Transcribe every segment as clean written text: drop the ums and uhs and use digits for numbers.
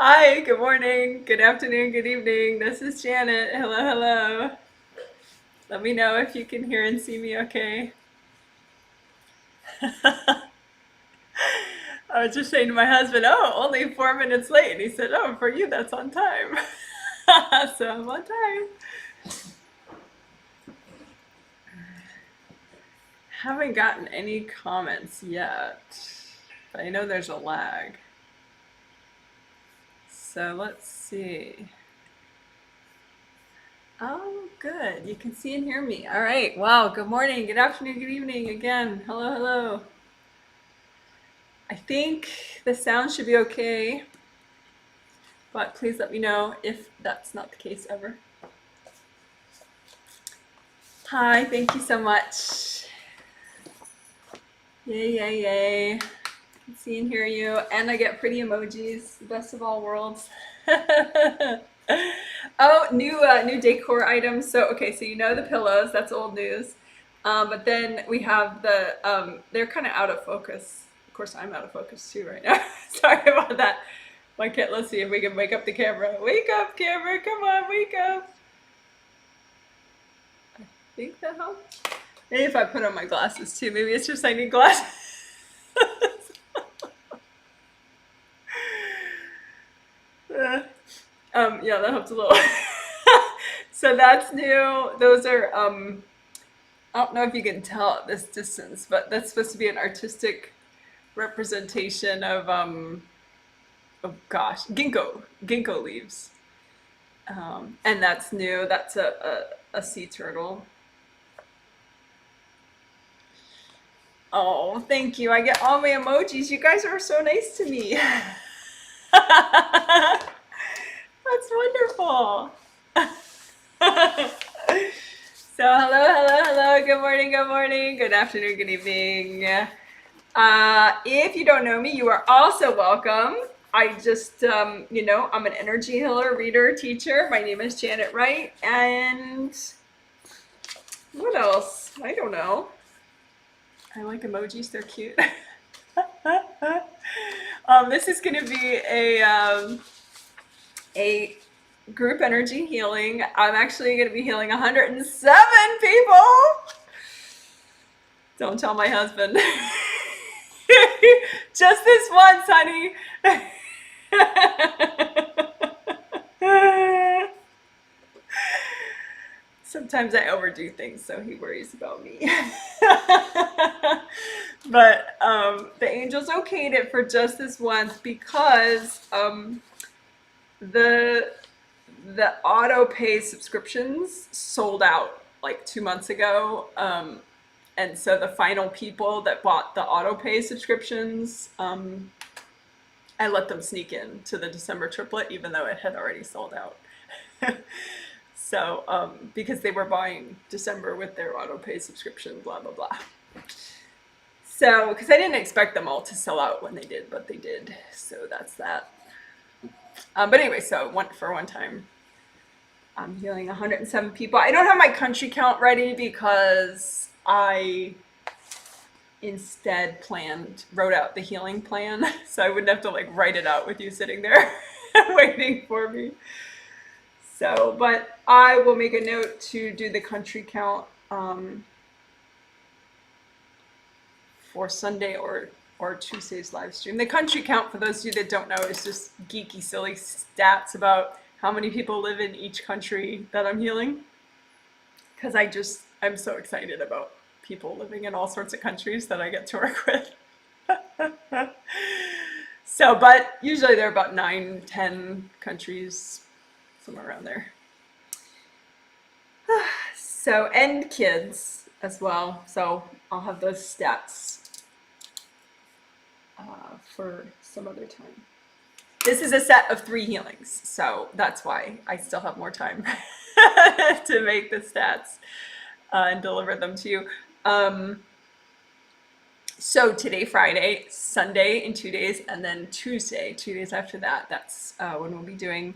Hi, good morning, good afternoon, good evening. This is Janet. Hello, hello. Let me know if you can hear and see me okay. I was just saying to my husband, oh, only 4 minutes late. And he said, oh, for you, that's on time. So I'm on time. Haven't gotten any comments yet, but I know there's a lag. So let's see. Oh, good. You can see and hear me. All right. Wow. Good morning, good afternoon, good evening again. Hello, hello. I think the sound should be okay, but please let me know if that's not the case ever. Hi, thank you so much. Yay, yay, yay. I can see and hear you, and I get pretty emojis. The best of all worlds. Oh, new decor items. So okay, so you know the pillows. That's old news. But then we have the they're kind of out of focus. Of course, I'm out of focus too right now. Sorry about that. Why can't let's see if we can wake up the camera. Wake up, camera! Come on, wake up! I think that helps. Maybe if I put on my glasses too. Maybe it's just I need glasses. Uh, yeah, that helps a little. So that's new. Those are I don't know if you can tell at this distance, but that's supposed to be an artistic representation of oh gosh, ginkgo leaves. And that's new. That's a sea turtle. Oh, thank you. I get all my emojis. You guys are so nice to me. That's wonderful. So hello, hello, hello. Good morning, good morning, good afternoon, good evening. If you don't know me, you are also welcome. I just, I'm an energy healer, reader, teacher. My name is Janet Wright. And what else? I don't know. I like emojis, they're cute. This is going to be a group energy healing. I'm actually going to be healing 107 people. Don't tell my husband. Just this once, honey. Sometimes I overdo things, so he worries about me. But the angels okayed it for just this once because the auto pay subscriptions sold out like 2 months ago. And so the final people that bought the auto pay subscriptions, I let them sneak in to the December triplet, even though it had already sold out. So, because they were buying December with their auto pay subscription, blah, blah, blah. So, because I didn't expect them all to sell out when they did, but they did. So that's that. But anyway, so for one time, I'm healing 107 people. I don't have my country count ready because I instead wrote out the healing plan. So I wouldn't have to like write it out with you sitting there waiting for me. So, but I will make a note to do the country count for Sunday or Tuesday's live stream. The country count, for those of you that don't know, is just geeky, silly stats about how many people live in each country that I'm healing. Because I'm so excited about people living in all sorts of countries that I get to work with. So, but usually there are about 9, 10 countries, somewhere around there. So, and kids as well. So I'll have those stats for some other time. This is a set of 3 healings, so that's why I still have more time to make the stats and deliver them to you. So today, Friday, Sunday in 2 days, and then Tuesday, 2 days after that, that's when we'll be doing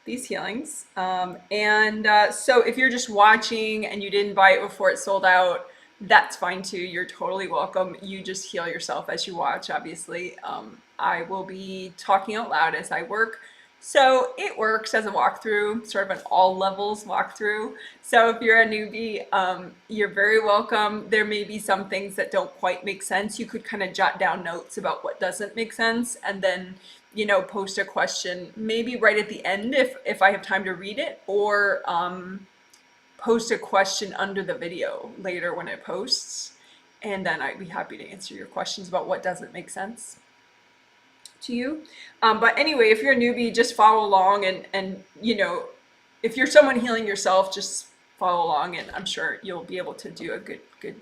these healings. So if you're just watching and you didn't buy it before it sold out, that's fine too. You're totally welcome. You just heal yourself as you watch, obviously. I will be talking out loud as I work. So it works as a walkthrough, sort of an all levels walkthrough. So if you're a newbie, you're very welcome. There may be some things that don't quite make sense. You could kind of jot down notes about what doesn't make sense, and then, you know, post a question maybe right at the end if I have time to read it, or post a question under the video later when it posts, and then I'd be happy to answer your questions about what doesn't make sense to you. But anyway, if you're a newbie, just follow along, and you know, if you're someone healing yourself, just follow along, and I'm sure you'll be able to do a good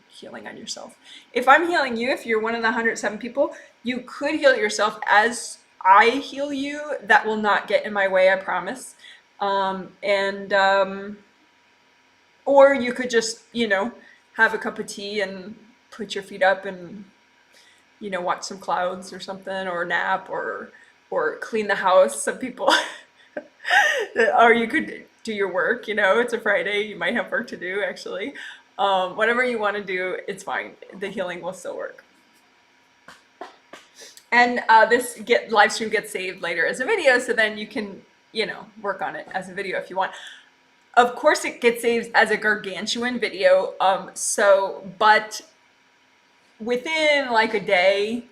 healing on yourself. If I'm healing you, if you're one of the 107 people, you could heal yourself as I heal you. That will not get in my way, I promise. And or you could just, you know, have a cup of tea and put your feet up and, you know, watch some clouds or something, or nap, or clean the house. Some people, or you could do your work. You know, it's a Friday, you might have work to do actually. Whatever you want to do, it's fine. The healing will still work. And this live stream gets saved later as a video, so then you can, you know, work on it as a video if you want. Of course, it gets saved as a gargantuan video. But within like a day,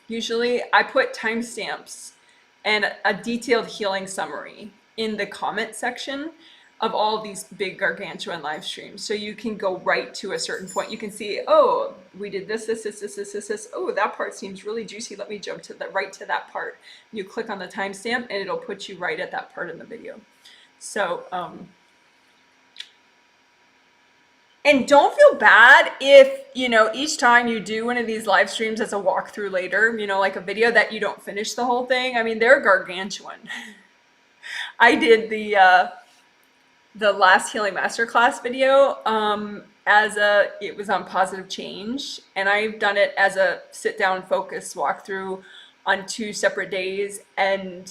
usually, I put timestamps and a detailed healing summary in the comment section of all these big gargantuan live streams. So you can go right to a certain point. You can see, oh, we did this. Oh, that part seems really juicy. Let me jump to right to that part. You click on the timestamp and it'll put you right at that part in the video. So, and don't feel bad if, you know, each time you do one of these live streams as a walkthrough later, you know, like a video, that you don't finish the whole thing. I mean, they're gargantuan. I did the last healing masterclass video it was on positive change, and I've done it as a sit down focus walkthrough on 2 separate days. And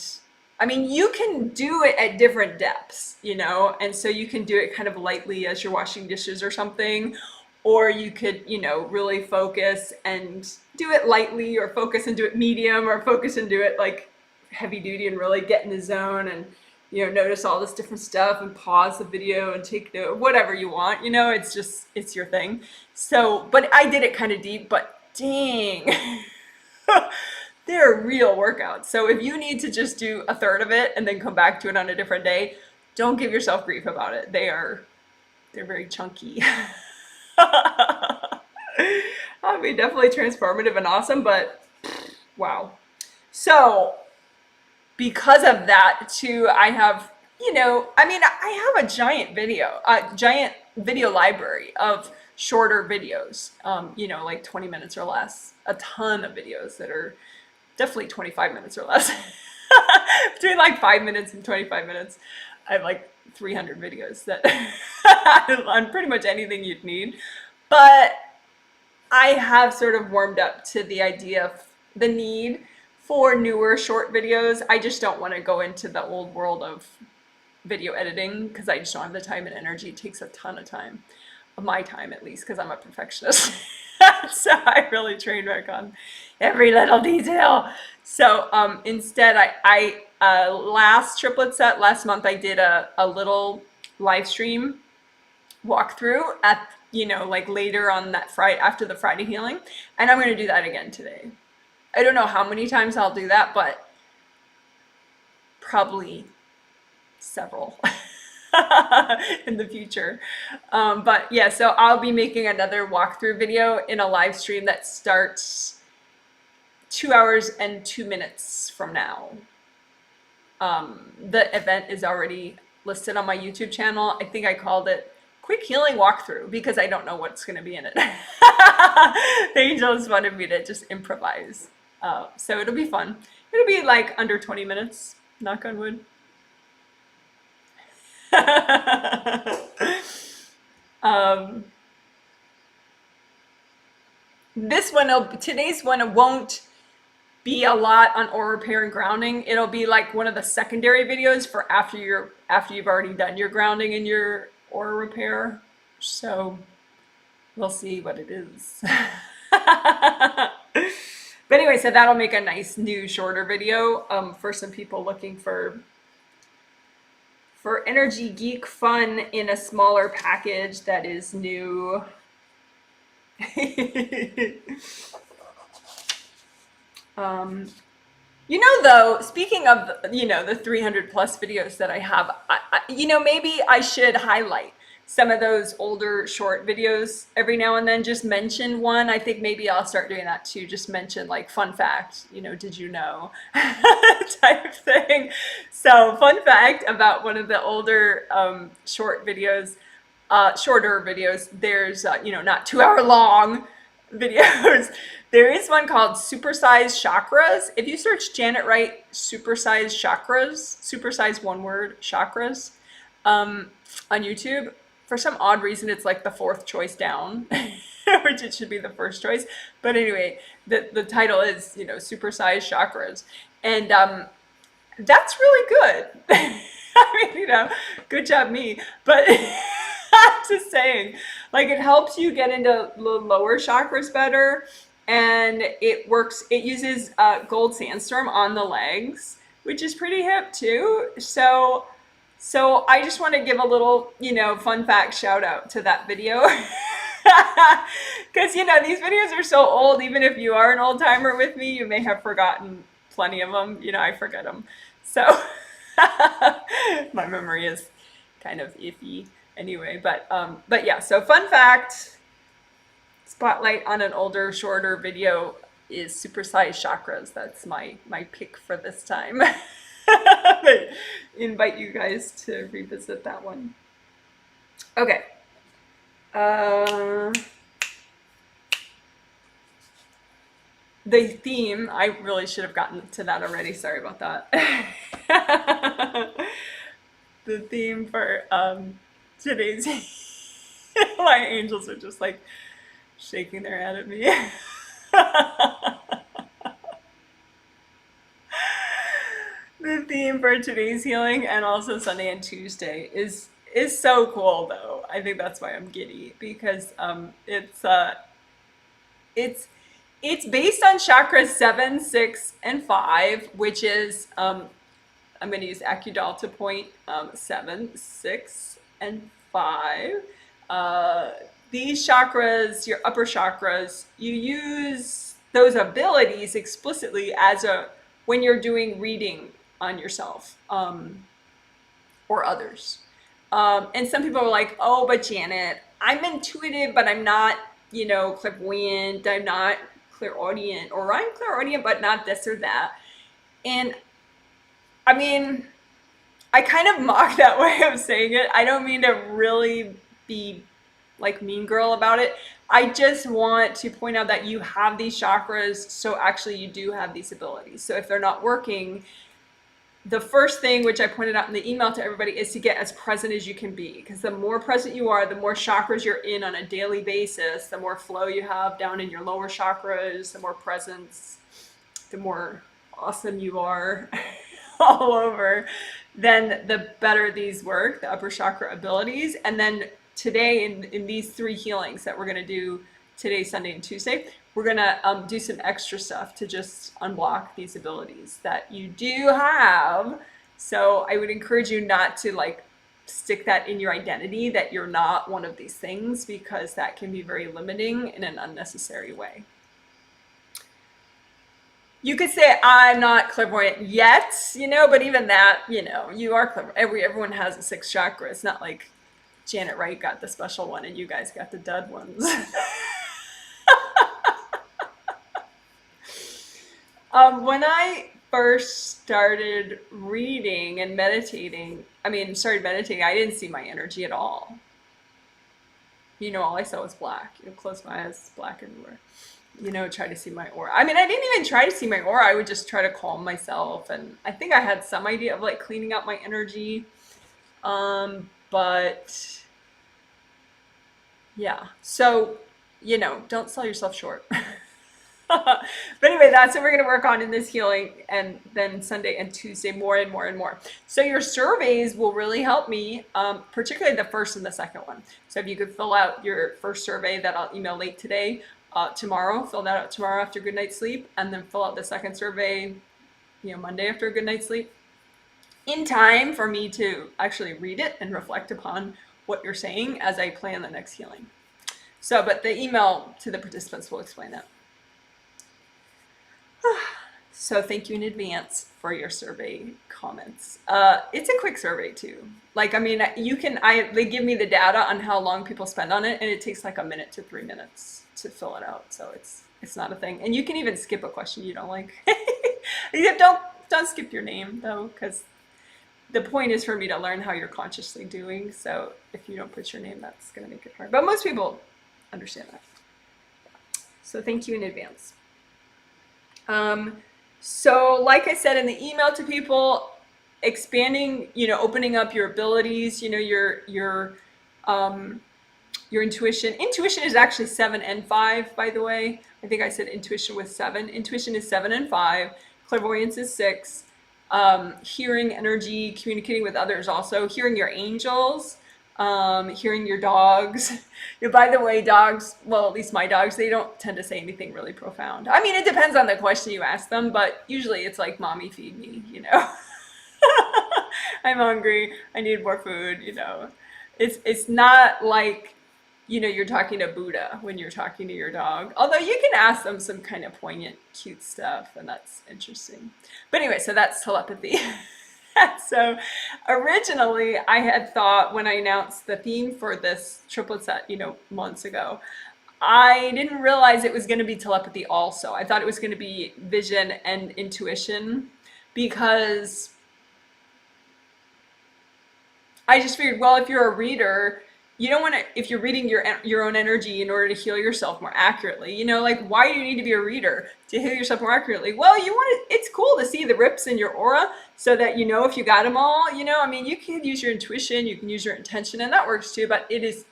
I mean, you can do it at different depths, you know, and so you can do it kind of lightly as you're washing dishes or something, or you could, you know, really focus and do it lightly, or focus and do it medium, or focus and do it like heavy duty and really get in the zone and, you know, notice all this different stuff and pause the video and take note, whatever you want, you know, it's just, it's your thing. So, but I did it kind of deep, but dang. They're real workouts. So if you need to just do a third of it and then come back to it on a different day, don't give yourself grief about it. They're very chunky. I mean, definitely transformative and awesome, but wow. So because of that too, I have, you know, I mean, I have a giant video library of shorter videos, you know, like 20 minutes or less, a ton of videos that are definitely 25 minutes or less. Between like 5 minutes and 25 minutes, I have like 300 videos that on pretty much anything you'd need. But I have sort of warmed up to the idea of the need for newer short videos. I just don't want to go into the old world of video editing because I just don't have the time and energy. It takes a ton of time, of my time at least, because I'm a perfectionist. So I really train back on every little detail. So instead, I last triplet set last month, I did a little live stream walkthrough at, you know, like later on that Friday after the Friday healing, and I'm going to do that again today. I don't know how many times I'll do that, but probably several in the future. But yeah, so I'll be making another walkthrough video in a live stream that starts 2 hours and 2 minutes from now. The event is already listed on my YouTube channel. I think I called it Quick Healing Walkthrough because I don't know what's going to be in it. The angels wanted me to just improvise. So it'll be fun. It'll be like under 20 minutes, knock on wood. Today's one won't be a lot on aura repair and grounding. It'll be like one of the secondary videos for after you've already done your grounding and your aura repair. So we'll see what it is. But anyway, so that'll make a nice new shorter video for some people looking for for Energy Geek Fun in a smaller package that is new. um, though, speaking of, the 300 plus videos that I have, maybe I should highlight some of those older short videos every now and then. Just mention one. I think maybe I'll start doing that too. Just mention like fun fact, did you know type thing. So fun fact about one of the older short videos, shorter videos, there's, not 2 hour long videos. There is one called Supersize Chakras. If you search Janet Wright Supersize Chakras, supersize one word, chakras, on YouTube, for some odd reason, it's like the 4th choice down, which it should be the 1st choice. But anyway, the title is, Supersize Chakras. And that's really good. I mean, good job me. But I'm just saying, like, it helps you get into the lower chakras better. And it uses gold sandstorm on the legs, which is pretty hip too. So I just want to give a little, fun fact shout out to that video. Because, these videos are so old. Even if you are an old timer with me, you may have forgotten plenty of them. I forget them. So my memory is kind of iffy anyway. But yeah, so fun fact. Spotlight on an older, shorter video is Supersize Chakras. That's my pick for this time. But invite you guys to revisit that one. Okay. The theme, I really should have gotten to that already. Sorry about that. The theme for today's my angels are just like shaking their head at me. The theme for today's healing and also Sunday and Tuesday is so cool though. I think that's why I'm giddy, because it's based on chakras 7, 6, and 5, which is I'm going to use Acudal to point 7, 6, and 5. These chakras, your upper chakras, you use those abilities explicitly when you're doing reading on yourself or others. And some people are like, oh, but Janet, I'm intuitive, but I'm not, clairvoyant, I'm not clairaudient, or I'm clairaudient, but not this or that. And I mean, I kind of mock that way of saying it. I don't mean to really be like mean girl about it. I just want to point out that you have these chakras, so actually you do have these abilities. So if they're not working, the first thing, which I pointed out in the email to everybody, is to get as present as you can be. Because the more present you are, the more chakras you're in on a daily basis, the more flow you have down in your lower chakras, the more presence, the more awesome you are all over, then the better these work, the upper chakra abilities. And then today, in these 3 healings that we're going to do today, Sunday, and Tuesday, we're going to do some extra stuff to just unblock these abilities that you do have. So I would encourage you not to like stick that in your identity, that you're not one of these things, because that can be very limiting in an unnecessary way. You could say, I'm not clairvoyant yet, but even that, you are clairvoyant. Everyone has a 6th chakra. It's not like Janet Wright got the special one and you guys got the dud ones. When I first started reading and meditating, I didn't see my energy at all. All I saw was black. Close my eyes, black everywhere. Try to see my aura. I didn't even try to see my aura. I would just try to calm myself. And I think I had some idea of like cleaning out my energy. But yeah, so, don't sell yourself short. But anyway, that's what we're going to work on in this healing, and then Sunday and Tuesday more and more and more. So your surveys will really help me, particularly the first and the second one. So if you could fill out your first survey that I'll email late today, tomorrow, fill that out tomorrow after a good night's sleep, and then fill out the second survey, Monday after a good night's sleep. in time for me to actually read it and reflect upon what you're saying as I plan the next healing. So, but the email to the participants will explain that. So thank you in advance for your survey comments. It's a quick survey too. Like, I mean, they give me the data on how long people spend on it, and it takes like a minute to 3 minutes to fill it out. So it's not a thing. And you can even skip a question you don't like. Don't skip your name though, because the point is for me to learn how you're consciously doing. So if you don't put your name, that's going to make it hard. But most people understand that. So thank you in advance. So like I said in the email to people, expanding, opening up your abilities, your intuition. Intuition is actually 7 and 5, by the way. I think I said intuition was 7. Intuition is 7 and 5. Clairvoyance is 6. Hearing energy, communicating with others also. Hearing your angels, hearing your dogs. By the way, dogs, well, at least my dogs, they don't tend to say anything really profound. I mean, it depends on the question you ask them, but usually it's like, mommy, feed me, I'm hungry, I need more food, It's not like, you're talking to Buddha when you're talking to your dog. Although you can ask them some kind of poignant, cute stuff, and that's interesting. But anyway, so that's telepathy. So originally I had thought when I announced the theme for this triplet set, months ago, I didn't realize it was going to be telepathy also. I thought it was going to be vision and intuition, because I just figured, well, if you're a reader, you don't want to, if you're reading your own energy in order to heal yourself more accurately, like, why do you need to be a reader to heal yourself more accurately? Well, it's cool to see the rips in your aura so that if you got them all, I mean, you can use your intuition, you can use your intention, and that works too, but it is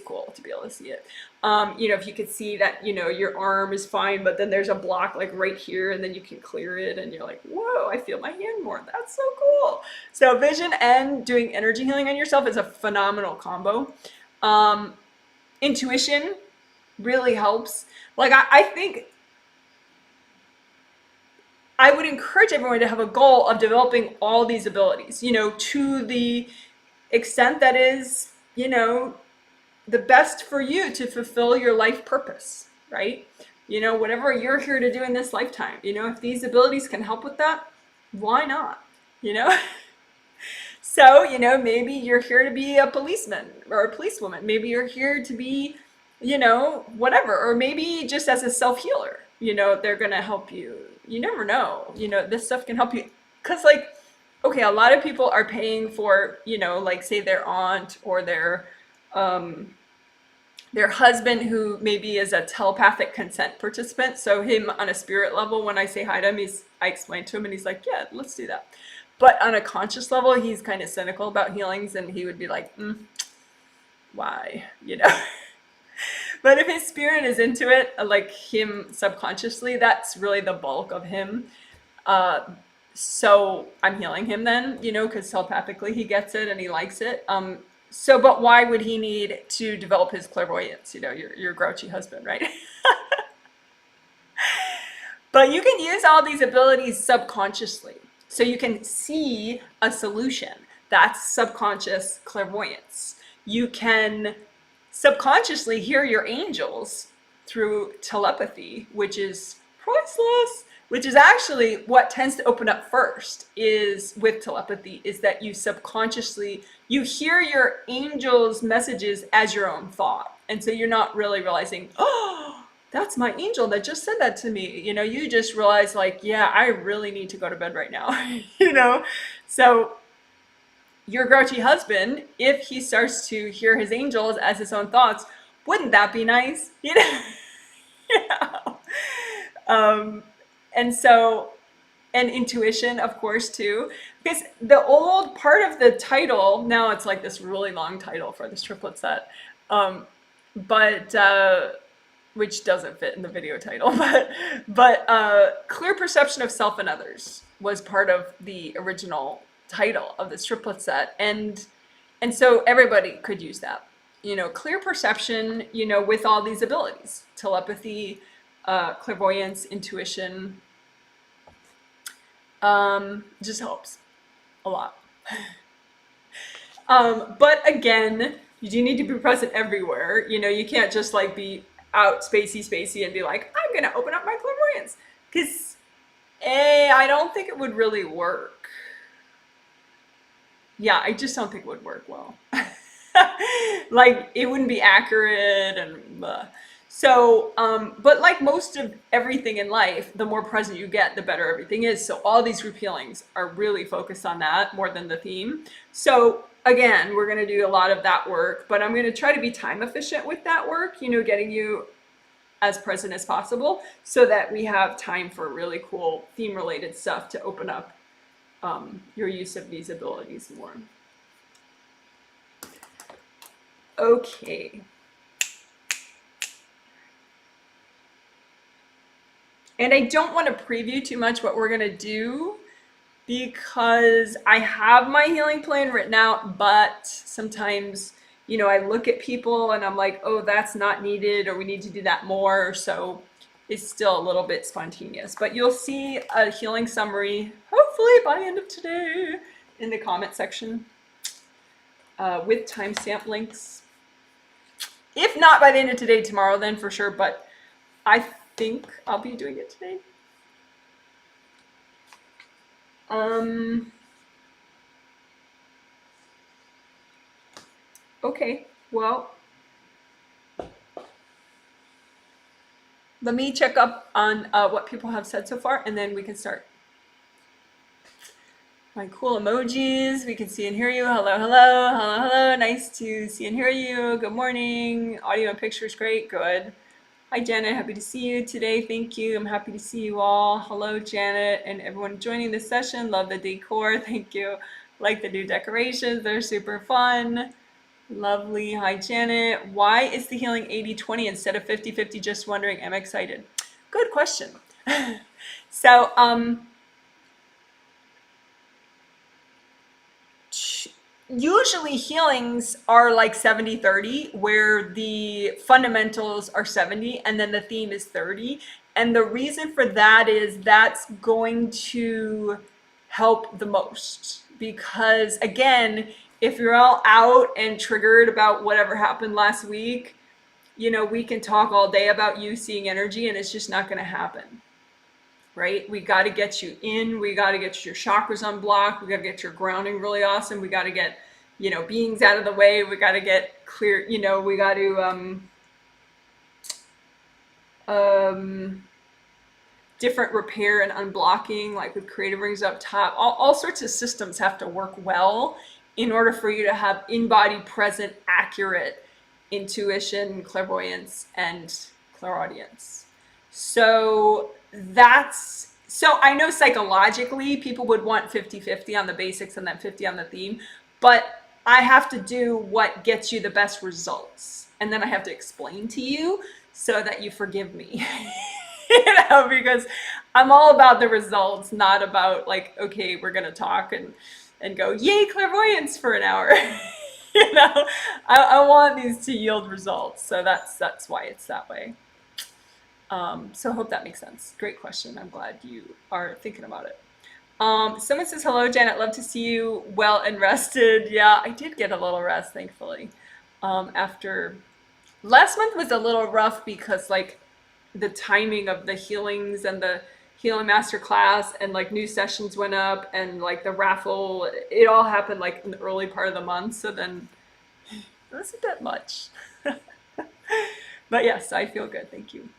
cool to be able to see it. If you could see that, your arm is fine, but then there's a block like right here, and then you can clear it, and you're like, whoa, I feel my hand more. That's so cool. So vision and doing energy healing on yourself is a phenomenal combo. Intuition really helps. Like, I think I would encourage everyone to have a goal of developing all these abilities, to the extent that is, the best for you to fulfill your life purpose, right? Whatever you're here to do in this lifetime, if these abilities can help with that, why not? So, maybe you're here to be a policeman or a policewoman. Maybe you're here to be, whatever. Or maybe just as a self-healer, they're going to help you. You never know. This stuff can help you. Because, like, okay, a lot of people are paying for, like, say their aunt or their husband, who maybe is a telepathic consent participant. So him on a spirit level, when I say hi to him, I explain to him and he's like, yeah, let's do that. But on a conscious level, he's kind of cynical about healings, and he would be like, why, But if his spirit is into it, like him subconsciously, that's really the bulk of him. So I'm healing him then, because telepathically he gets it and he likes it. But why would he need to develop his clairvoyance? Your grouchy husband, right? But you can use all these abilities subconsciously. So you can see a solution. That's subconscious clairvoyance. You can subconsciously hear your angels through telepathy, which is priceless, which is actually what tends to open up first is with telepathy, is that you subconsciously, you hear your angels' messages as your own thought. And so you're not really realizing, oh, that's my angel that just said that to me. You just realize, like, yeah, I really need to go to bed right now. So your grouchy husband, if he starts to hear his angels as his own thoughts, wouldn't that be nice? Yeah. And intuition, of course, too, because the old part of the title, now it's like this really long title for this triplet set, which doesn't fit in the video title, but clear perception of self and others was part of the original title of this triplet set, and so everybody could use that, clear perception, with all these abilities, telepathy, clairvoyance, intuition, just helps. a lot. But again, you do need to be present everywhere. You know, you can't just like be out spacey and be like, I'm gonna open up my clairvoyance. Because I don't think it would really work. Yeah, I just don't think it would work well. Like it wouldn't be accurate and blah. So, but like most of everything in life, the more present you get, the better everything is. So all these group healings are really focused on that more than the theme. So again, we're going to do a lot of that work, but I'm going to try to be time efficient with that work, you know, getting you as present as possible so that we have time for really cool theme related stuff to open up your use of these abilities more. Okay. And I don't want to preview too much what we're going to do because I have my healing plan written out, but sometimes, you know, I look at people and I'm like, oh, that's not needed, or we need to do that more. So it's still a little bit spontaneous, but you'll see a healing summary, hopefully by the end of today, in the comment section with timestamp links. If not by the end of today, tomorrow, then for sure, but I think I'll be doing it today. Okay, well, let me check up on what people have said so far, and then we can start. My cool emojis, we can see and hear you. Hello, hello, hello, hello. Nice to see and hear you. Good morning. Audio and pictures, great, good. Hi, Janet. Happy to see you today. Thank you. I'm happy to see you all. Hello, Janet, and everyone joining this session. Love the decor. Thank you. Like the new decorations. They're super fun. Lovely. Hi, Janet. Why is the healing 80-20 instead of 50-50? Just wondering. I'm excited. Good question. So, usually healings are like 70-30, where the fundamentals are 70 and then the theme is 30. And the reason for that is that's going to help the most. Because again, if you're all out and triggered about whatever happened last week, you know, we can talk all day about you seeing energy and it's just not going to happen. Right? We got to get you in. We got to get your chakras unblocked. We got to get your grounding really awesome. We got to get, you know, beings out of the way. We got to get clear, you know, we got to, different repair and unblocking, like with creative rings up top. All sorts of systems have to work well in order for you to have in-body present, accurate intuition, clairvoyance, and clairaudience. So I know psychologically people would want 50-50 on the basics and then 50 on the theme, but I have to do what gets you the best results. And then I have to explain to you so that you forgive me. You know, because I'm all about the results, not about like, okay, we're going to talk and go, yay, clairvoyance for an hour. You know, I want these to yield results. So that's why it's that way. So I hope that makes sense. Great question. I'm glad you are thinking about it. Someone says, hello, Janet. Love to see you well and rested. Yeah, I did get a little rest, thankfully. After last month was a little rough because like the timing of the healings and the healing master class and like new sessions went up and like the raffle, it all happened like in the early part of the month. So then it was a bit much. But yes, I feel good. Thank you.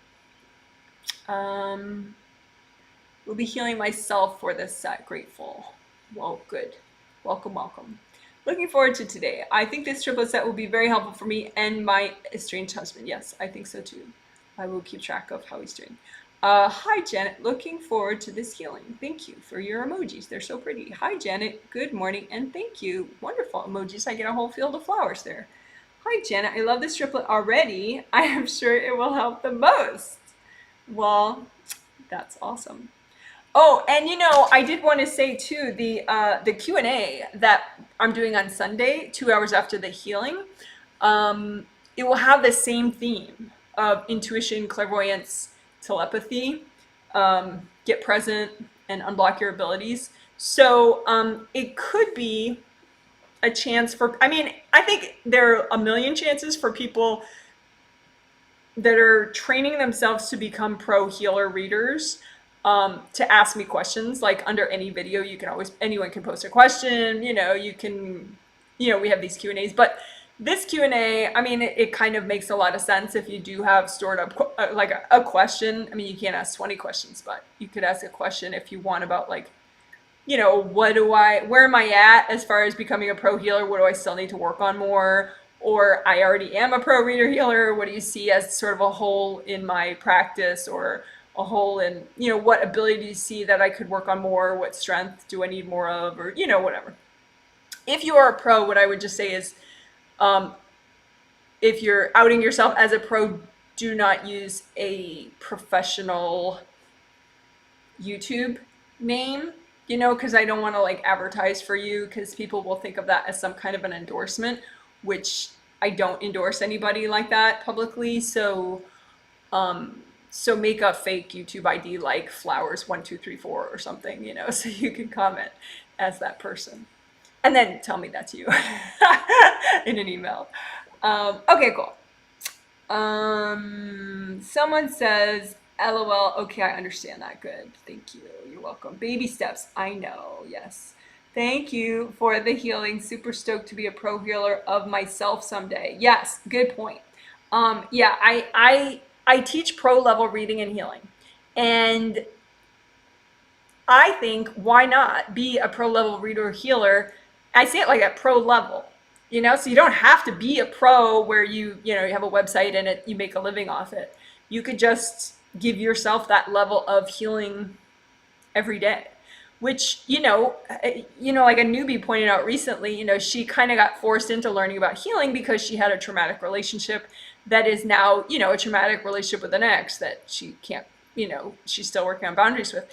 Will be healing myself for this set. Grateful. Well, good. Welcome, welcome. Looking forward to today. I think this triplet set will be very helpful for me and my estranged husband. Yes, I think so too. I will keep track of how he's doing. Hi, Janet. Looking forward to this healing. Thank you for your emojis. They're so pretty. Hi, Janet. Good morning and thank you. Wonderful emojis. I get a whole field of flowers there. Hi, Janet. I love this triplet already. I am sure it will help the most. Well, that's awesome. Oh, and you know, I did want to say too, the Q&A that I'm doing on Sunday, 2 hours after the healing, it will have the same theme of intuition, clairvoyance, telepathy, get present, and unblock your abilities. So it could be a chance for, I mean, I think there are a million chances for people that are training themselves to become pro healer readers to ask me questions. Like under any video, you can always, anyone can post a question, you can, we have these Q&As, but this Q&A, I mean, it kind of makes a lot of sense if you do have stored up like a question. I mean, you can't ask 20 questions, but you could ask a question if you want about like, where am I at as far as becoming a pro healer? What do I still need to work on more? Or I already am a pro reader healer. What do you see as sort of a hole in my practice, or a hole in, what ability do you see that I could work on more? What strength do I need more of? Or, whatever. If you are a pro, what I would just say is, if you're outing yourself as a pro, do not use a professional YouTube name, because I don't want to like advertise for you, because people will think of that as some kind of an endorsement, which I don't endorse anybody like that publicly. So make a fake YouTube ID like flowers1234 or something, so you can comment as that person. And then tell me that's you in an email. Okay, cool. Someone says, LOL, okay, I understand that. Good. Thank you. You're welcome. Baby steps. I know. Yes. Thank you for the healing. Super stoked to be a pro healer of myself someday. Yes, good point. Yeah, I teach pro level reading and healing. And I think, why not be a pro level reader or healer? I say it like at pro level, so you don't have to be a pro where you have a website and you make a living off it. You could just give yourself that level of healing every day, which, like a newbie pointed out recently, she kind of got forced into learning about healing because she had a traumatic relationship that is now, a traumatic relationship with an ex that she can't, she's still working on boundaries with.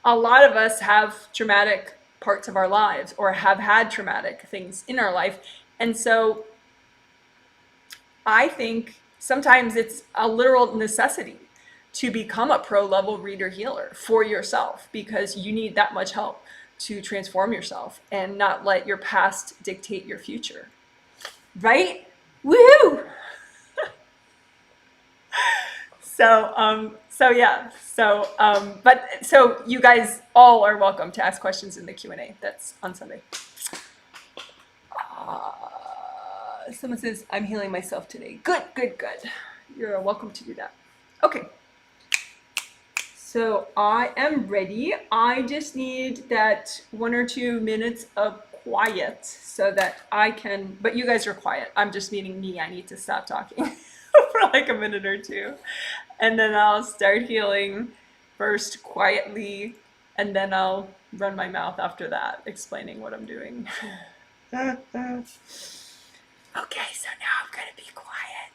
A lot of us have traumatic parts of our lives, or have had traumatic things in our life. And so I think sometimes it's a literal necessity to become a pro level reader healer for yourself, because you need that much help to transform yourself and not let your past dictate your future. Right? Woohoo! So you guys all are welcome to ask questions in the Q&A. That's on Sunday. Someone says, I'm healing myself today. Good, good, good. You're welcome to do that. Okay. So I am ready. I just need that 1 or 2 minutes of quiet so that I can, but you guys are quiet. I'm just meaning me. I need to stop talking for like a minute or 2. And then I'll start healing first quietly, and then I'll run my mouth after that, explaining what I'm doing. Okay, so now I'm gonna be quiet.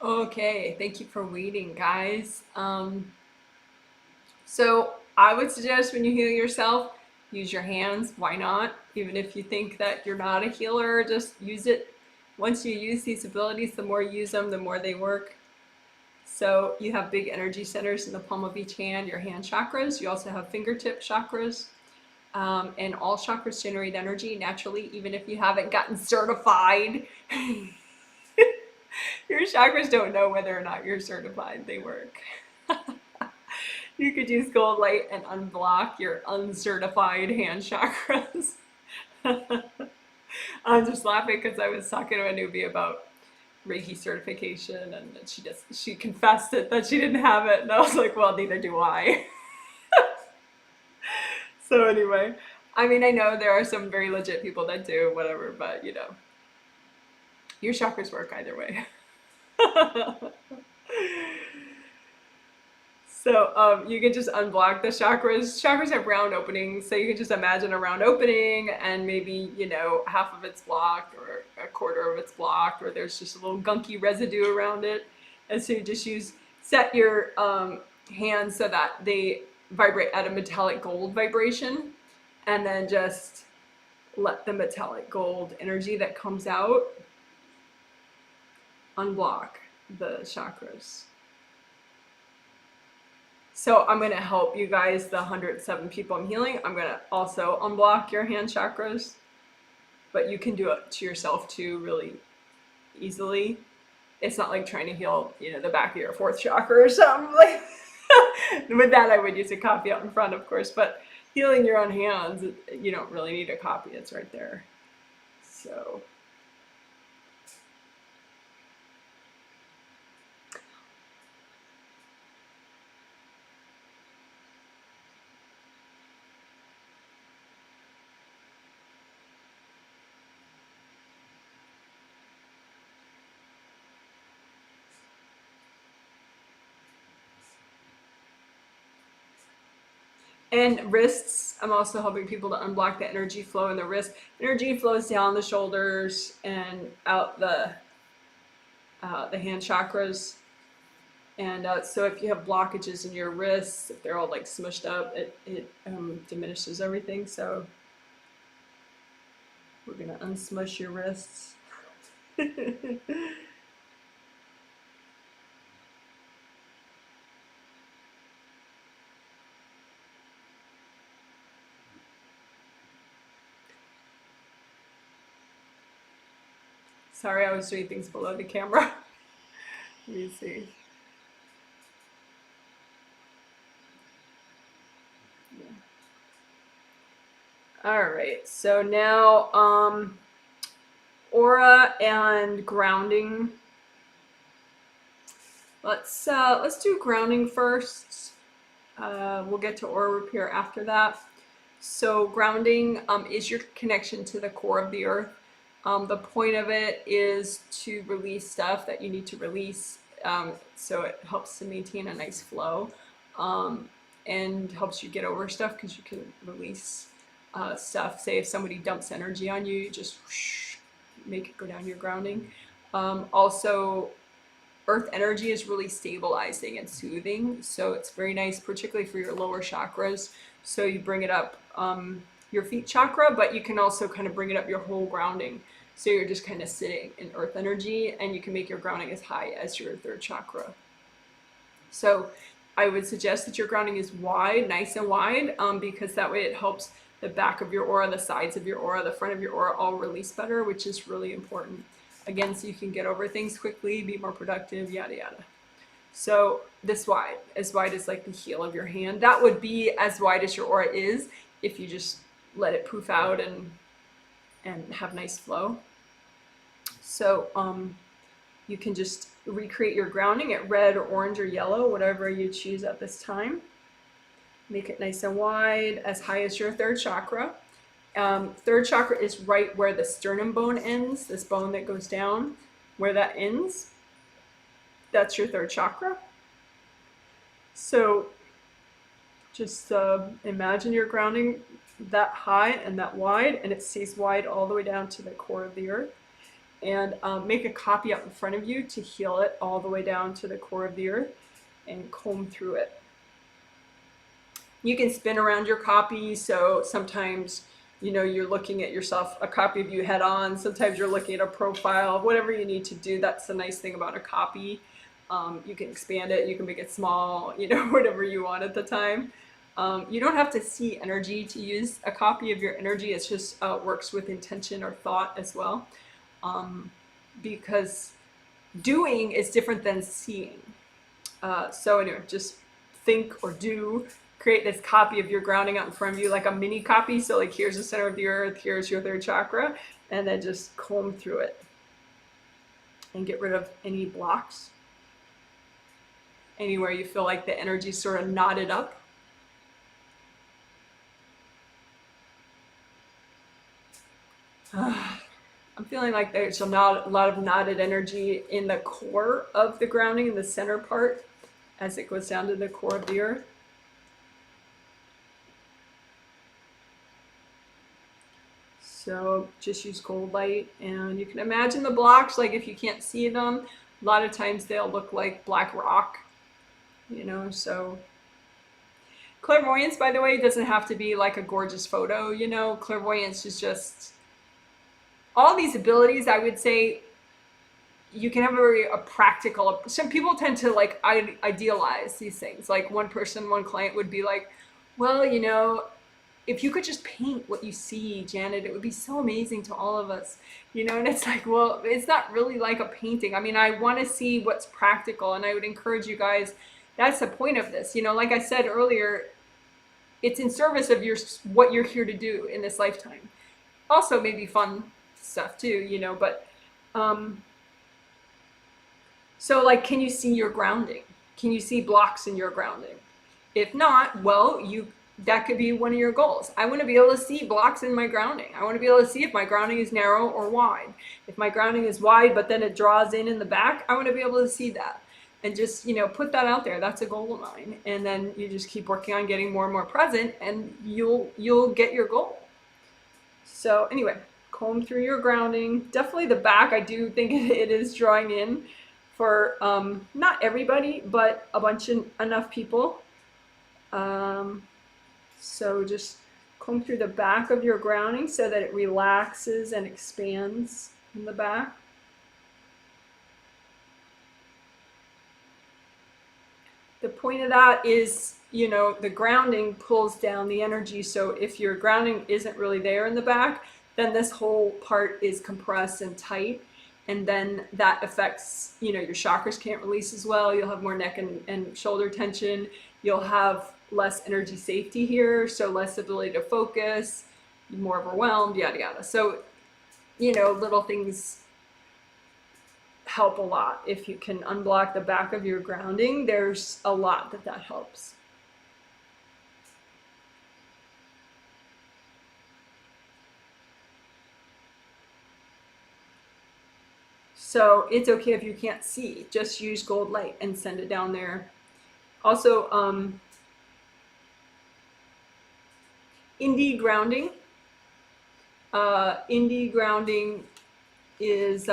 Okay, thank you for waiting, guys. So I would suggest when you heal yourself, use your hands. Why not? Even if you think that you're not a healer, just use it. Once you use these abilities, the more you use them, the more they work. So you have big energy centers in the palm of each hand, your hand chakras. You also have fingertip chakras. And all chakras generate energy naturally, even if you haven't gotten certified. Your chakras don't know whether or not you're certified. They work. You could use gold light and unblock your uncertified hand chakras. I'm just laughing because I was talking to a newbie about Reiki certification, and she confessed it that she didn't have it, and I was like, well, neither do I. So anyway, I mean, I know there are some very legit people that do whatever, but you know, your chakras work either way. So you can just unblock the chakras. Chakras have round openings, so you can just imagine a round opening, and maybe, you know, half of it's blocked or a quarter of it's blocked, or there's just a little gunky residue around it. And so you just set your hands so that they vibrate at a metallic gold vibration, and then just let the metallic gold energy that comes out unblock the chakras. So I'm going to help you guys, the 107 people I'm healing. I'm going to also unblock your hand chakras, but you can do it to yourself too really easily. It's not like trying to heal, you know, the back of your fourth chakra or something. Like with that, I would use a copy out in front, of course, but healing your own hands, you don't really need a copy. It's right there. So and wrists, I'm also helping people to unblock the energy flow in the wrist. Energy flows down the shoulders and out the hand chakras. And so if you have blockages in your wrists, if they're all like smushed up, it diminishes everything. So we're gonna unsmush your wrists. Sorry, I was doing things below the camera. Let me see. Yeah. All right, so now aura and grounding. Let's do grounding first. We'll get to aura repair after that. So grounding is your connection to the core of the earth. The point of it is to release stuff that you need to release. So it helps to maintain a nice flow and helps you get over stuff because you can release stuff. Say if somebody dumps energy on you, you just whoosh, make it go down your grounding. Also, earth energy is really stabilizing and soothing, so it's very nice, particularly for your lower chakras. So you bring it up your feet chakra, but you can also kind of bring it up your whole grounding. So you're just kind of sitting in earth energy, and you can make your grounding as high as your third chakra. So I would suggest that your grounding is wide, nice and wide, because that way it helps the back of your aura, the sides of your aura, the front of your aura all release better, which is really important. Again, so you can get over things quickly, be more productive, yada yada. So this wide as like the heel of your hand. That would be as wide as your aura is if you just let it poof out and have nice flow. So you can just recreate your grounding at red or orange or yellow, whatever you choose at this time. Make it nice and wide, as high as your third chakra. Third chakra is right where the sternum bone ends, this bone that goes down, where that ends. That's your third chakra. So just imagine your grounding that high and that wide, and it stays wide all the way down to the core of the earth. and make a copy out in front of you to heal it all the way down to the core of the earth and comb through it. You can spin around your copy, so sometimes you're looking at yourself, a copy of you head on, sometimes you're looking at a profile, whatever you need to do. That's the nice thing about a copy. You can expand it, you can make it small, whatever you want at the time. You don't have to see energy to use a copy of your energy. It's just works with intention or thought as well, because doing is different than seeing. So anyway, just think or do. Create this copy of your grounding out in front of you, like a mini copy. So like, here's the center of the earth, here's your third chakra, and then just comb through it and get rid of any blocks. Anywhere you feel like the energy sort of knotted up. I'm feeling like there's a lot of knotted energy in the core of the grounding, in the center part, as it goes down to the core of the earth. So just use gold light, and you can imagine the blocks, like if you can't see them, a lot of times they'll look like black rock, so. Clairvoyance, by the way, doesn't have to be like a gorgeous photo, Clairvoyance is just, all these abilities, I would say, you can have a practical, some people tend to like idealize these things. Like one client would be like, well, if you could just paint what you see, Janet, it would be so amazing to all of us, and it's like, well, it's not really like a painting. I mean, I want to see what's practical, and I would encourage you guys, that's the point of this. Like I said earlier, it's in service of what you're here to do in this lifetime. Also maybe fun stuff too, but so like, can you see your grounding? Can you see blocks in your grounding? If not, well, that could be one of your goals. I want to be able to see blocks in my grounding. I want to be able to see if my grounding is narrow or wide. If my grounding is wide, but then it draws in the back, I want to be able to see that. And just, put that out there. That's a goal of mine. And then you just keep working on getting more and more present, and you'll get your goal. So anyway, comb through your grounding. Definitely the back, I do think it is drawing in for not everybody, but enough people. So just comb through the back of your grounding so that it relaxes and expands in the back. The point of that is, the grounding pulls down the energy. So if your grounding isn't really there in the back, then this whole part is compressed and tight. And then that affects, your chakras can't release as well. You'll have more neck and shoulder tension. You'll have less energy safety here, so less ability to focus, more overwhelmed, yada yada. So, little things help a lot. If you can unblock the back of your grounding, there's a lot that helps. So it's okay if you can't see, just use gold light and send it down there. Also, indie grounding. Indie grounding is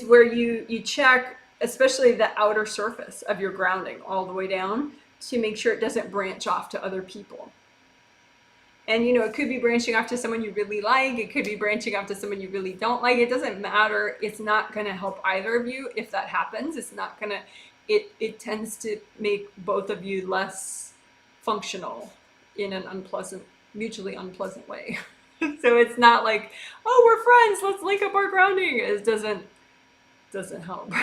where you check, especially the outer surface of your grounding all the way down, to make sure it doesn't branch off to other people. And it could be branching off to someone you really like, it could be branching off to someone you really don't like. It doesn't matter. It's not going to help either of you if that happens. It's not going to, it tends to make both of you less functional in an mutually unpleasant way. So it's not like, oh, we're friends, let's link up our grounding. It doesn't help.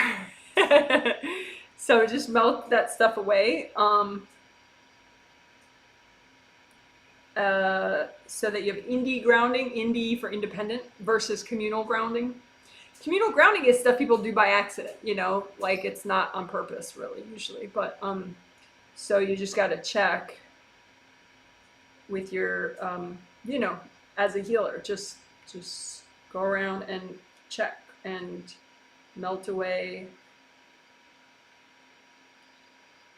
So just melt that stuff away. So that you have indie grounding, indie for independent, versus communal grounding. Communal grounding is stuff people do by accident, like it's not on purpose really usually, but so you just got to check with your as a healer, just go around and check and melt away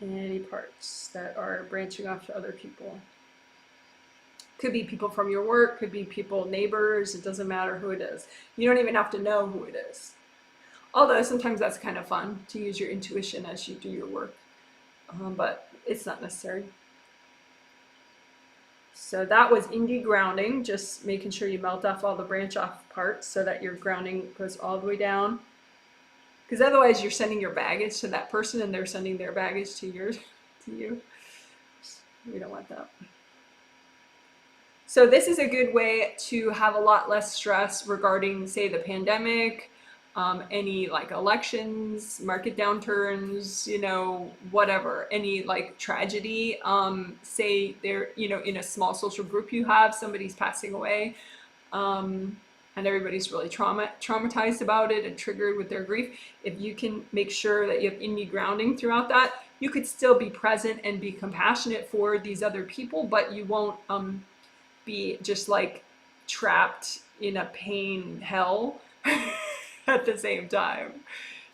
any parts that are branching off to other people. Could be people from your work, could be people, neighbors, it doesn't matter who it is. You don't even have to know who it is. Although sometimes that's kind of fun to use your intuition as you do your work, but it's not necessary. So that was indie grounding, just making sure you melt off all the branch off parts so that your grounding goes all the way down. Because otherwise you're sending your baggage to that person and they're sending their baggage to you. We don't want that. So this is a good way to have a lot less stress regarding, say, the pandemic, any like elections, market downturns, you know, whatever, any like tragedy. Say they're, you know, in a small social group you have, somebody's passing away, and everybody's really traumatized about it and triggered with their grief. If you can make sure that you have indie grounding throughout that, you could still be present and be compassionate for these other people, but you won't be just like trapped in a pain hell at the same time.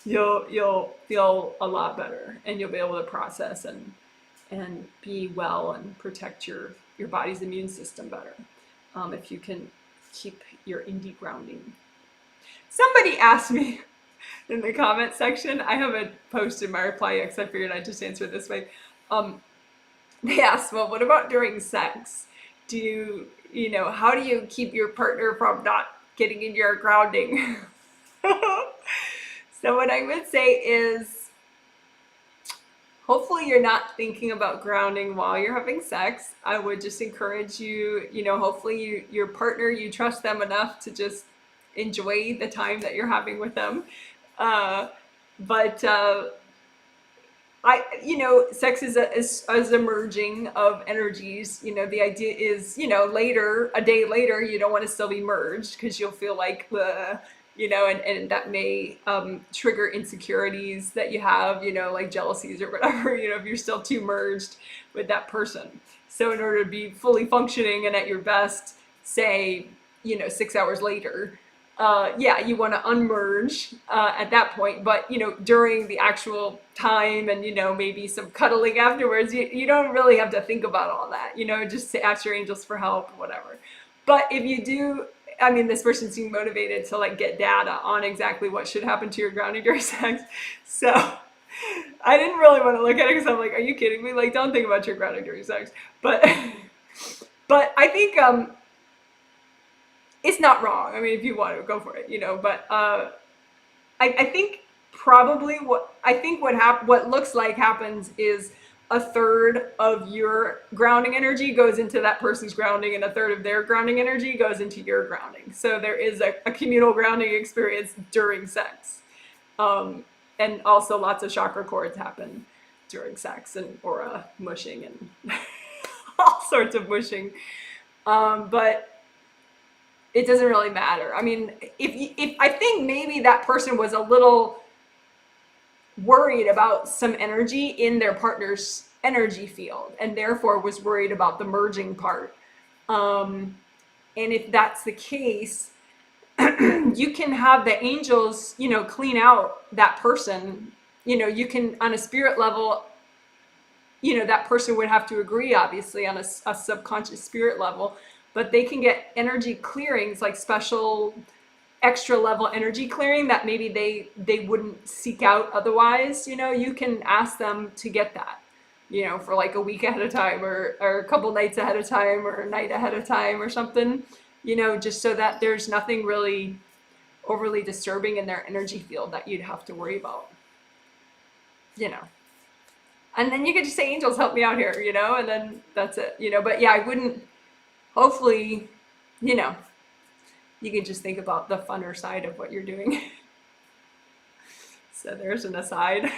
You'll feel a lot better, and you'll be able to process and be well and protect your body's immune system better, if you can keep your indie grounding. Somebody asked me in the comment section, I haven't posted my reply yet because I figured I'd just answer it this way. They asked, well, what about during sex? You know, how do you keep your partner from not getting in your grounding? So what I would say is, hopefully you're not thinking about grounding while you're having sex. I would just encourage you, you know, hopefully your partner, you trust them enough to just enjoy the time that you're having with them. You know, sex is a merging of energies. You know, the idea is, you know, a day later, you don't want to still be merged because you'll feel like, you know, and that may trigger insecurities that you have, you know, like jealousies or whatever, you know, if you're still too merged with that person. So in order to be fully functioning and at your best, say, you know, 6 hours later, yeah, you want to unmerge at that point, but you know, during the actual time and, you know, maybe some cuddling afterwards, you don't really have to think about all that, you know, just ask your angels for help, whatever. But if you do, I mean, this person seemed motivated to like get data on exactly what should happen to your grounding during sex. So I didn't really want to look at it because I'm like, are you kidding me? Like, don't think about your grounding during sex. But I think it's not wrong. I mean, if you want to, go for it, you know. But I think probably what looks like happens is a third of your grounding energy goes into that person's grounding, and a third of their grounding energy goes into your grounding. So there is a communal grounding experience during sex, and also lots of chakra chords happen during sex, and aura mushing and all sorts of mushing. But it doesn't really matter. I mean, if I think maybe that person was a little worried about some energy in their partner's energy field and therefore was worried about the merging part. And if that's the case, you can have the angels, you know, clean out that person. You know, you can, on a spirit level, you know, that person would have to agree, obviously, on a subconscious spirit level, but they can get energy clearings, like special extra level energy clearing that maybe they wouldn't seek out otherwise. You know, you can ask them to get that, you know, for like a week ahead of time, or a couple nights ahead of time, or a night ahead of time or something, you know, just so that there's nothing really overly disturbing in their energy field that you'd have to worry about, you know. And then you could just say, angels, help me out here, you know, and then that's it, you know. But yeah, I wouldn't, hopefully, you know, you can just think about the funner side of what you're doing. So there's an aside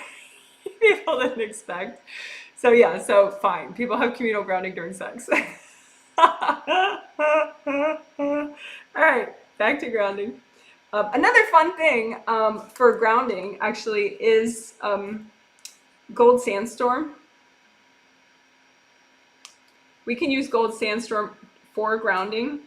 people didn't expect. So yeah, so fine. People have communal grounding during sex. All right, back to grounding. Another fun thing for grounding actually is gold sandstorm. We can use gold sandstorm for grounding.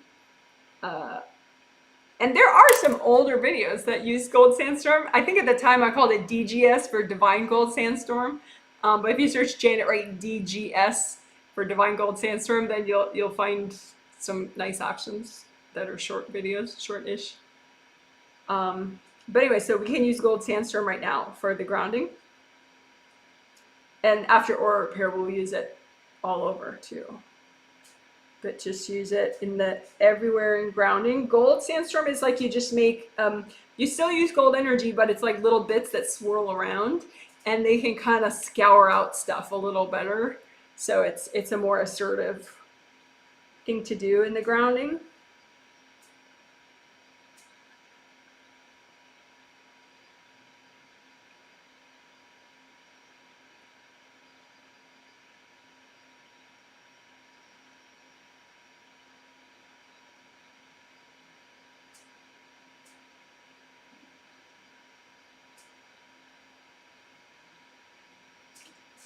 And there are some older videos that use gold sandstorm. I think at the time I called it DGS for Divine Gold Sandstorm. But if you search Janet Wright DGS for Divine Gold Sandstorm, then you'll find some nice options that are short videos, short-ish. But anyway, so we can use gold sandstorm right now for the grounding. And after aura repair, we'll use it all over too. But just use it in the everywhere in grounding. Gold sandstorm is like you just make, you still use gold energy, but it's like little bits that swirl around, and they can kind of scour out stuff a little better. So it's a more assertive thing to do in the grounding.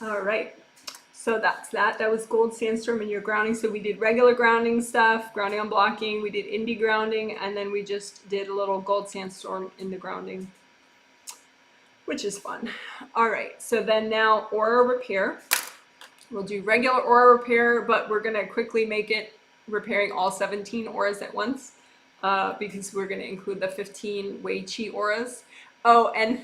All right, so that's that. That was gold sandstorm and your grounding. So we did regular grounding stuff, grounding unblocking, we did indie grounding, and then we just did a little gold sandstorm in the grounding, which is fun. All right, so then now aura repair. We'll do regular aura repair, but we're gonna quickly make it repairing all 17 auras at once, because we're gonna include the 15 Wei Qi auras. Oh, and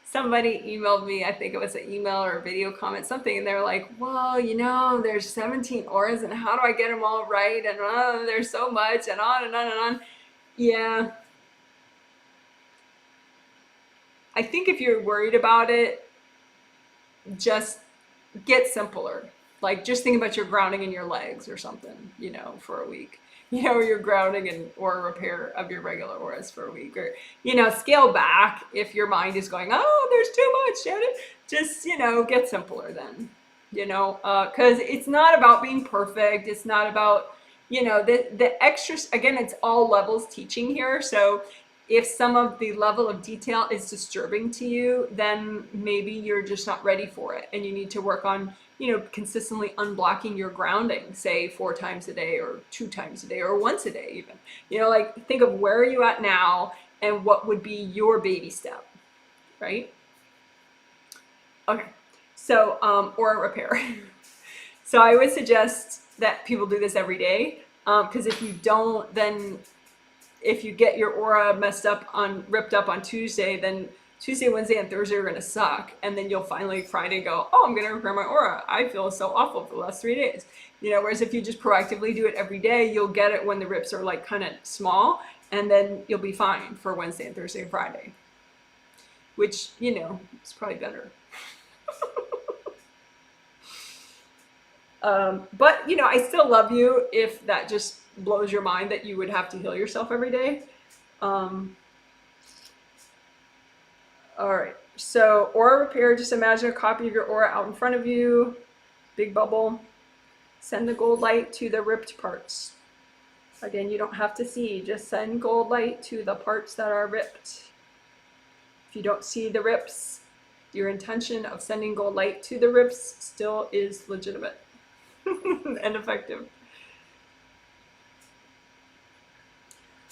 somebody emailed me, I think it was an email or a video comment, something, and they're like, well, you know, there's 17 auras, and how do I get them all right? And there's so much, and on and on and on. Yeah. I think if you're worried about it, just get simpler. Like, just think about your grounding in your legs or something, you know, for a week. You know, your grounding and aura repair of your regular auras for a week, or, you know, scale back if your mind is going, oh, there's too much, Shannon. Just, you know, get simpler then, you know, because it's not about being perfect. It's not about, you know, the extras. Again, it's all levels teaching here. So if some of the level of detail is disturbing to you, then maybe you're just not ready for it, and you need to work on, you know, consistently unblocking your grounding, say 4 times a day or 2 times a day or once a day even. You know, like, think of where are you at now and what would be your baby step, right? Okay, so aura repair. So I would suggest that people do this every day, because if you don't, then if you get your aura ripped up on Tuesday, then Tuesday, Wednesday, and Thursday are going to suck. And then you'll finally Friday go, oh, I'm going to repair my aura. I feel so awful for the last 3 days. You know, whereas if you just proactively do it every day, you'll get it when the rips are like kind of small, and then you'll be fine for Wednesday and Thursday and Friday, which, you know, is probably better. But, you know, I still love you if that just blows your mind that you would have to heal yourself every day. All right, so aura repair, just imagine a copy of your aura out in front of you, big bubble. Send the gold light to the ripped parts. Again, you don't have to see, just send gold light to the parts that are ripped. If you don't see the rips, your intention of sending gold light to the rips still is legitimate and effective.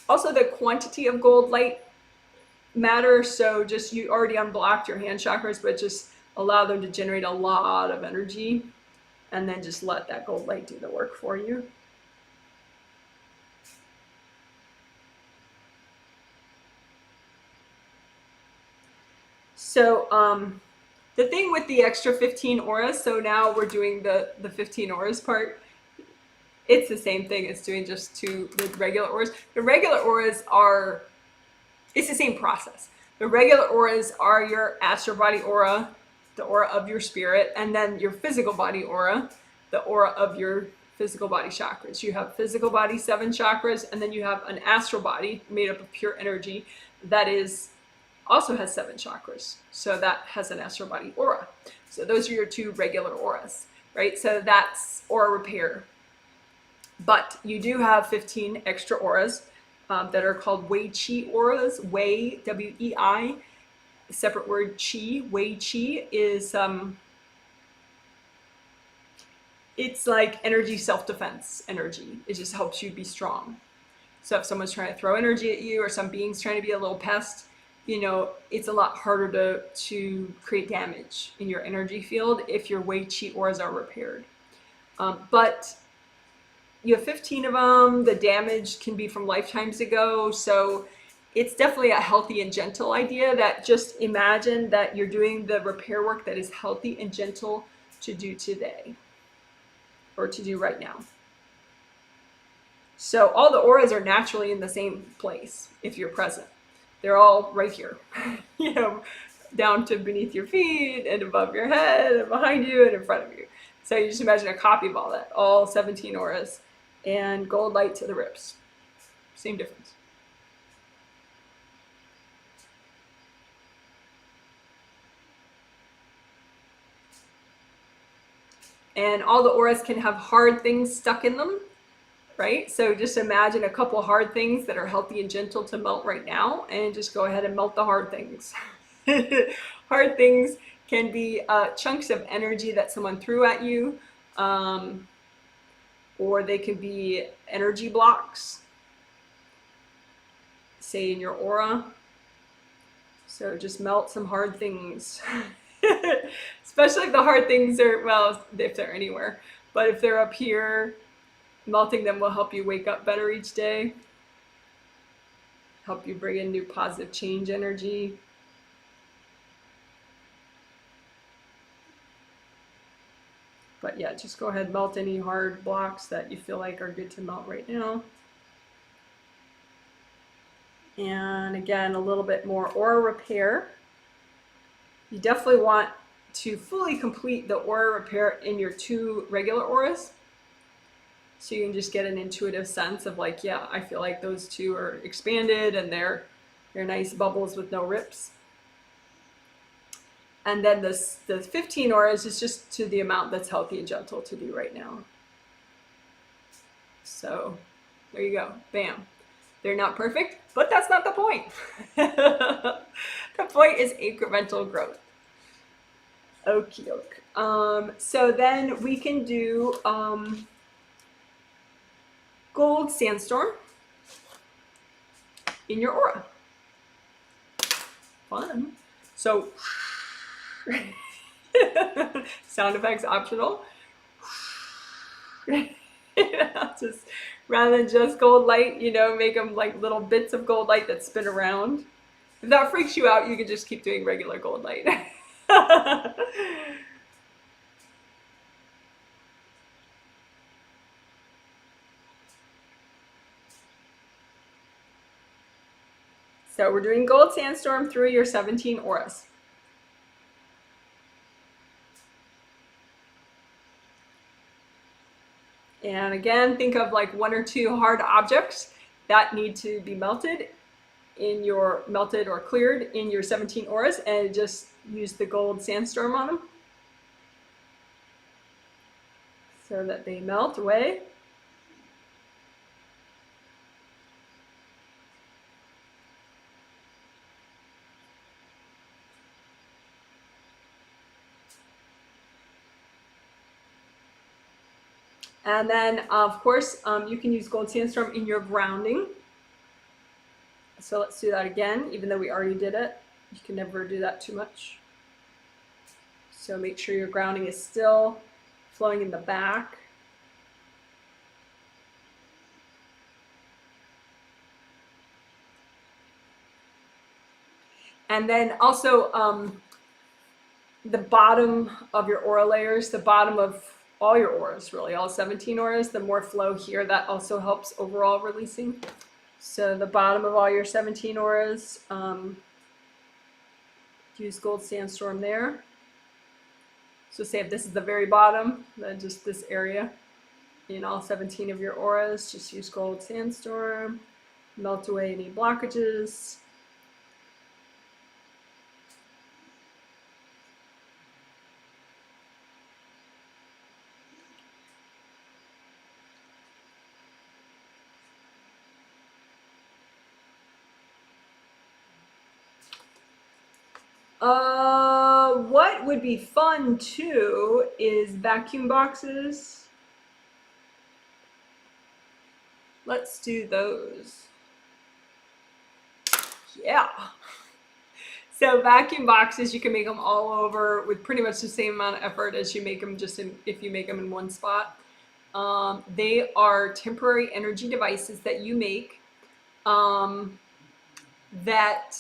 Also, the quantity of gold light matters. So just, you already unblocked your hand chakras, but just allow them to generate a lot of energy, and then just let that gold light do the work for you. So the thing with the extra 15 auras, so now we're doing the 15 auras part. It's the same thing as doing just 2 with regular auras. The regular auras are, it's the same process. The regular auras are your astral body aura, the aura of your spirit, and then your physical body aura, the aura of your physical body chakras. You have physical body 7 chakras, and then you have an astral body made up of pure energy that is also has 7 chakras. So that has an astral body aura. So those are your 2 regular auras, right? So that's aura repair. But you do have 15 extra auras that are called Wei Qi auras. Wei, W-E-I, separate word Qi. Wei Qi is, it's like energy self-defense energy. It just helps you be strong. So if someone's trying to throw energy at you, or some being's trying to be a little pest, you know, it's a lot harder to create damage in your energy field if your Wei Qi auras are repaired. But you have 15 of them. The damage can be from lifetimes ago. So it's definitely a healthy and gentle idea. That just imagine that you're doing the repair work that is healthy and gentle to do today or to do right now. So all the auras are naturally in the same place if you're present. They're all right here, you know, down to beneath your feet and above your head and behind you and in front of you. So you just imagine a copy of all that, all 17 auras, and gold light to the ribs. Same difference. And all the auras can have hard things stuck in them, right? So just imagine a couple hard things that are healthy and gentle to melt right now, and just go ahead and melt the hard things. Hard things can be chunks of energy that someone threw at you, or they can be energy blocks, say in your aura. So just melt some hard things. Especially if the hard things are, well, if they're anywhere, but if they're up here, melting them will help you wake up better each day, help you bring in new positive change energy. But yeah, just go ahead and melt any hard blocks that you feel like are good to melt right now. And again, a little bit more aura repair. You definitely want to fully complete the aura repair in your 2 regular auras. So you can just get an intuitive sense of like, yeah, I feel like those 2 are expanded and they're nice bubbles with no rips. And then the 15 auras is just to the amount that's healthy and gentle to do right now. So there you go, bam. They're not perfect, but that's not the point. The point is incremental growth. Okie doke. So then we can do gold sandstorm in your aura. Fun. So sound effects optional. Just rather than just gold light, you know, make them like little bits of gold light that spin around. If that freaks you out, you can just keep doing regular gold light. So we're doing gold sandstorm through your 17 auras. And again, think of like 1 or 2 hard objects that need to be melted or cleared in your 17 auras, and just use the gold sandstorm on them so that they melt away. And then, of course, you can use gold sandstorm in your grounding. So let's do that again, even though we already did it. You can never do that too much. So make sure your grounding is still flowing in the back. And then also the bottom of your aura layers, the bottom of all your auras, really, all 17 auras, the more flow here, that also helps overall releasing. So the bottom of all your 17 auras, use gold sandstorm there. So say if this is the very bottom, then just this area in all 17 of your auras, just use gold sandstorm, melt away any blockages. What would be fun too is vacuum boxes. Let's do those. Yeah. So vacuum boxes, you can make them all over with pretty much the same amount of effort as you make them if you make them in one spot. They are temporary energy devices that you make that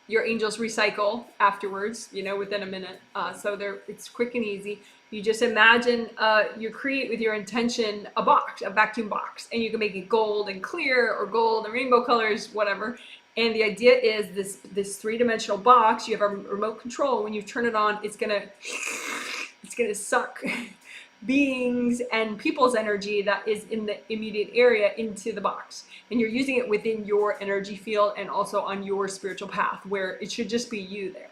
your angels recycle afterwards, within a minute. So it's quick and easy. You just imagine, you create with your intention a box, a vacuum box, and you can make it gold and clear or gold and rainbow colors, whatever. And the idea is this three-dimensional box, you have a remote control. When you turn it on, it's gonna suck beings and people's energy that is in the immediate area into the box. And you're using it within your energy field and also on your spiritual path, where it should just be you there.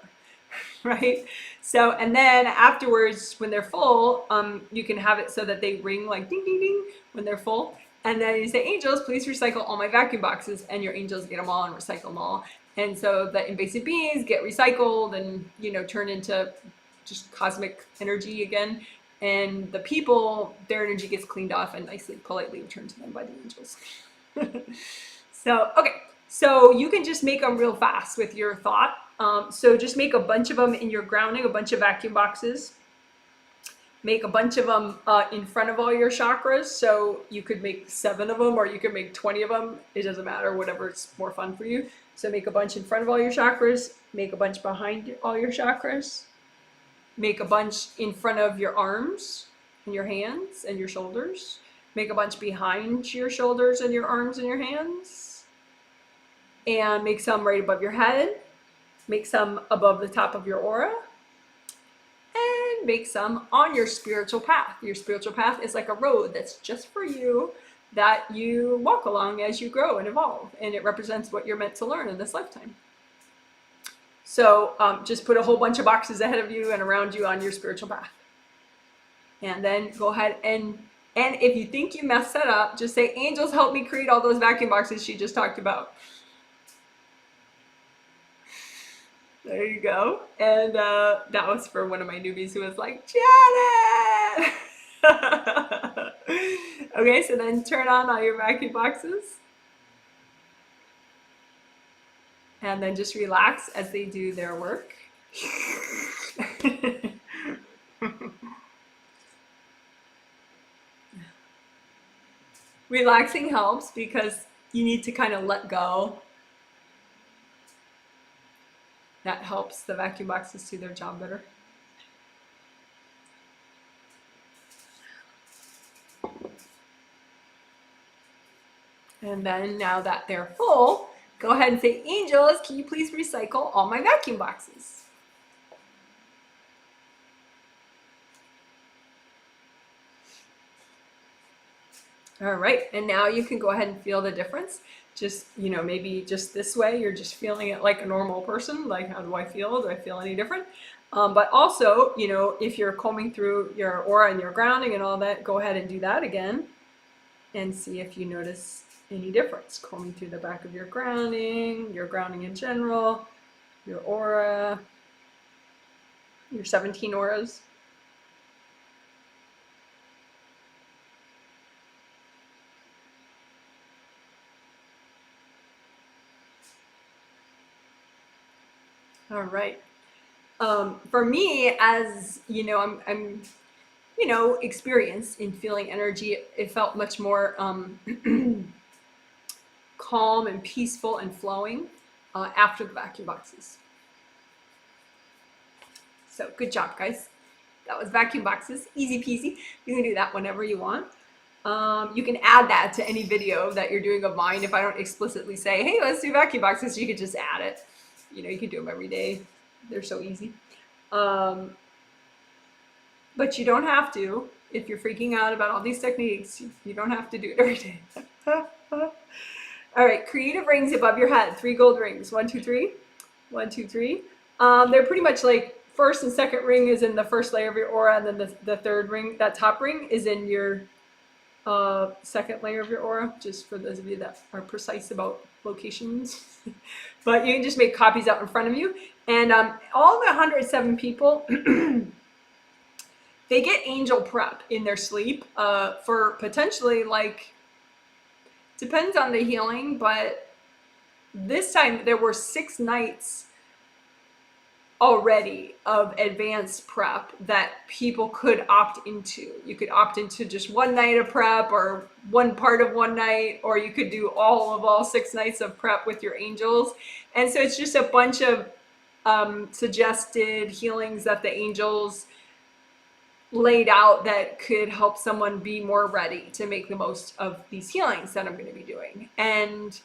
Right? So, and then afterwards, when they're full, you can have it so that they ring like ding, ding, ding when they're full. And then you say, angels, please recycle all my vacuum boxes. And your angels get them all and recycle them all. And so the invasive beings get recycled and, turn into just cosmic energy again. And the people, their energy gets cleaned off and nicely, politely returned to them by the angels. So, okay. So you can just make them real fast with your thought. So just make a bunch of them in your grounding, a bunch of vacuum boxes. Make a bunch of them in front of all your chakras. So you could make 7 of them or you could make 20 of them. It doesn't matter, whatever's more fun for you. So make a bunch in front of all your chakras. Make a bunch behind all your chakras. Make a bunch in front of your arms and your hands and your shoulders. Make a bunch behind your shoulders and your arms and your hands. And make some right above your head. Make some above the top of your aura. And make some on your spiritual path. Your spiritual path is like a road that's just for you, that you walk along as you grow and evolve. And it represents what you're meant to learn in this lifetime. So just put a whole bunch of boxes ahead of you and around you on your spiritual path. And then go ahead and if you think you messed that up, just say, angels, help me create all those vacuum boxes she just talked about. There you go. And that was for one of my newbies who was like, Janet! Okay, so then turn on all your vacuum boxes. And then just relax as they do their work. Relaxing helps because you need to kind of let go. That helps the vacuum boxes do their job better. And then now that they're full, go ahead and say, angels, can you please recycle all my vacuum boxes? All right, and now you can go ahead and feel the difference. Just, maybe just this way, you're just feeling it like a normal person. Like, how do I feel? Do I feel any different? But also, if you're combing through your aura and your grounding and all that, go ahead and do that again and see if you notice any difference. Combing through the back of your grounding in general, your aura, your 17 auras. All right. For me, as I'm experienced in feeling energy, it felt much more calm and peaceful and flowing after the vacuum boxes. So good job, guys. That was vacuum boxes, easy peasy. You can do that whenever you want. You can add that to any video that you're doing of mine. If I don't explicitly say, hey, let's do vacuum boxes, you could just add it. You can do them every day. They're so easy. But you don't have to. If you're freaking out about all these techniques, you don't have to do it every day. All right, creative rings above your head. 3 gold rings. 1, 2, 3. 1, 2, 3. They're pretty much like first and second ring is in the first layer of your aura, and then the third ring, that top ring, is in your second layer of your aura, just for those of you that are precise about locations. But you can just make copies out in front of you. And all the 107 people, they get angel prep in their sleep for potentially, like, depends on the healing, but this time there were 6 nights already of advanced prep that people could opt into. You could opt into just one night of prep or one part of one night, or you could do all 6 nights of prep with your angels. And so it's just a bunch of suggested healings that the angels laid out that could help someone be more ready to make the most of these healings that I'm going to be doing. And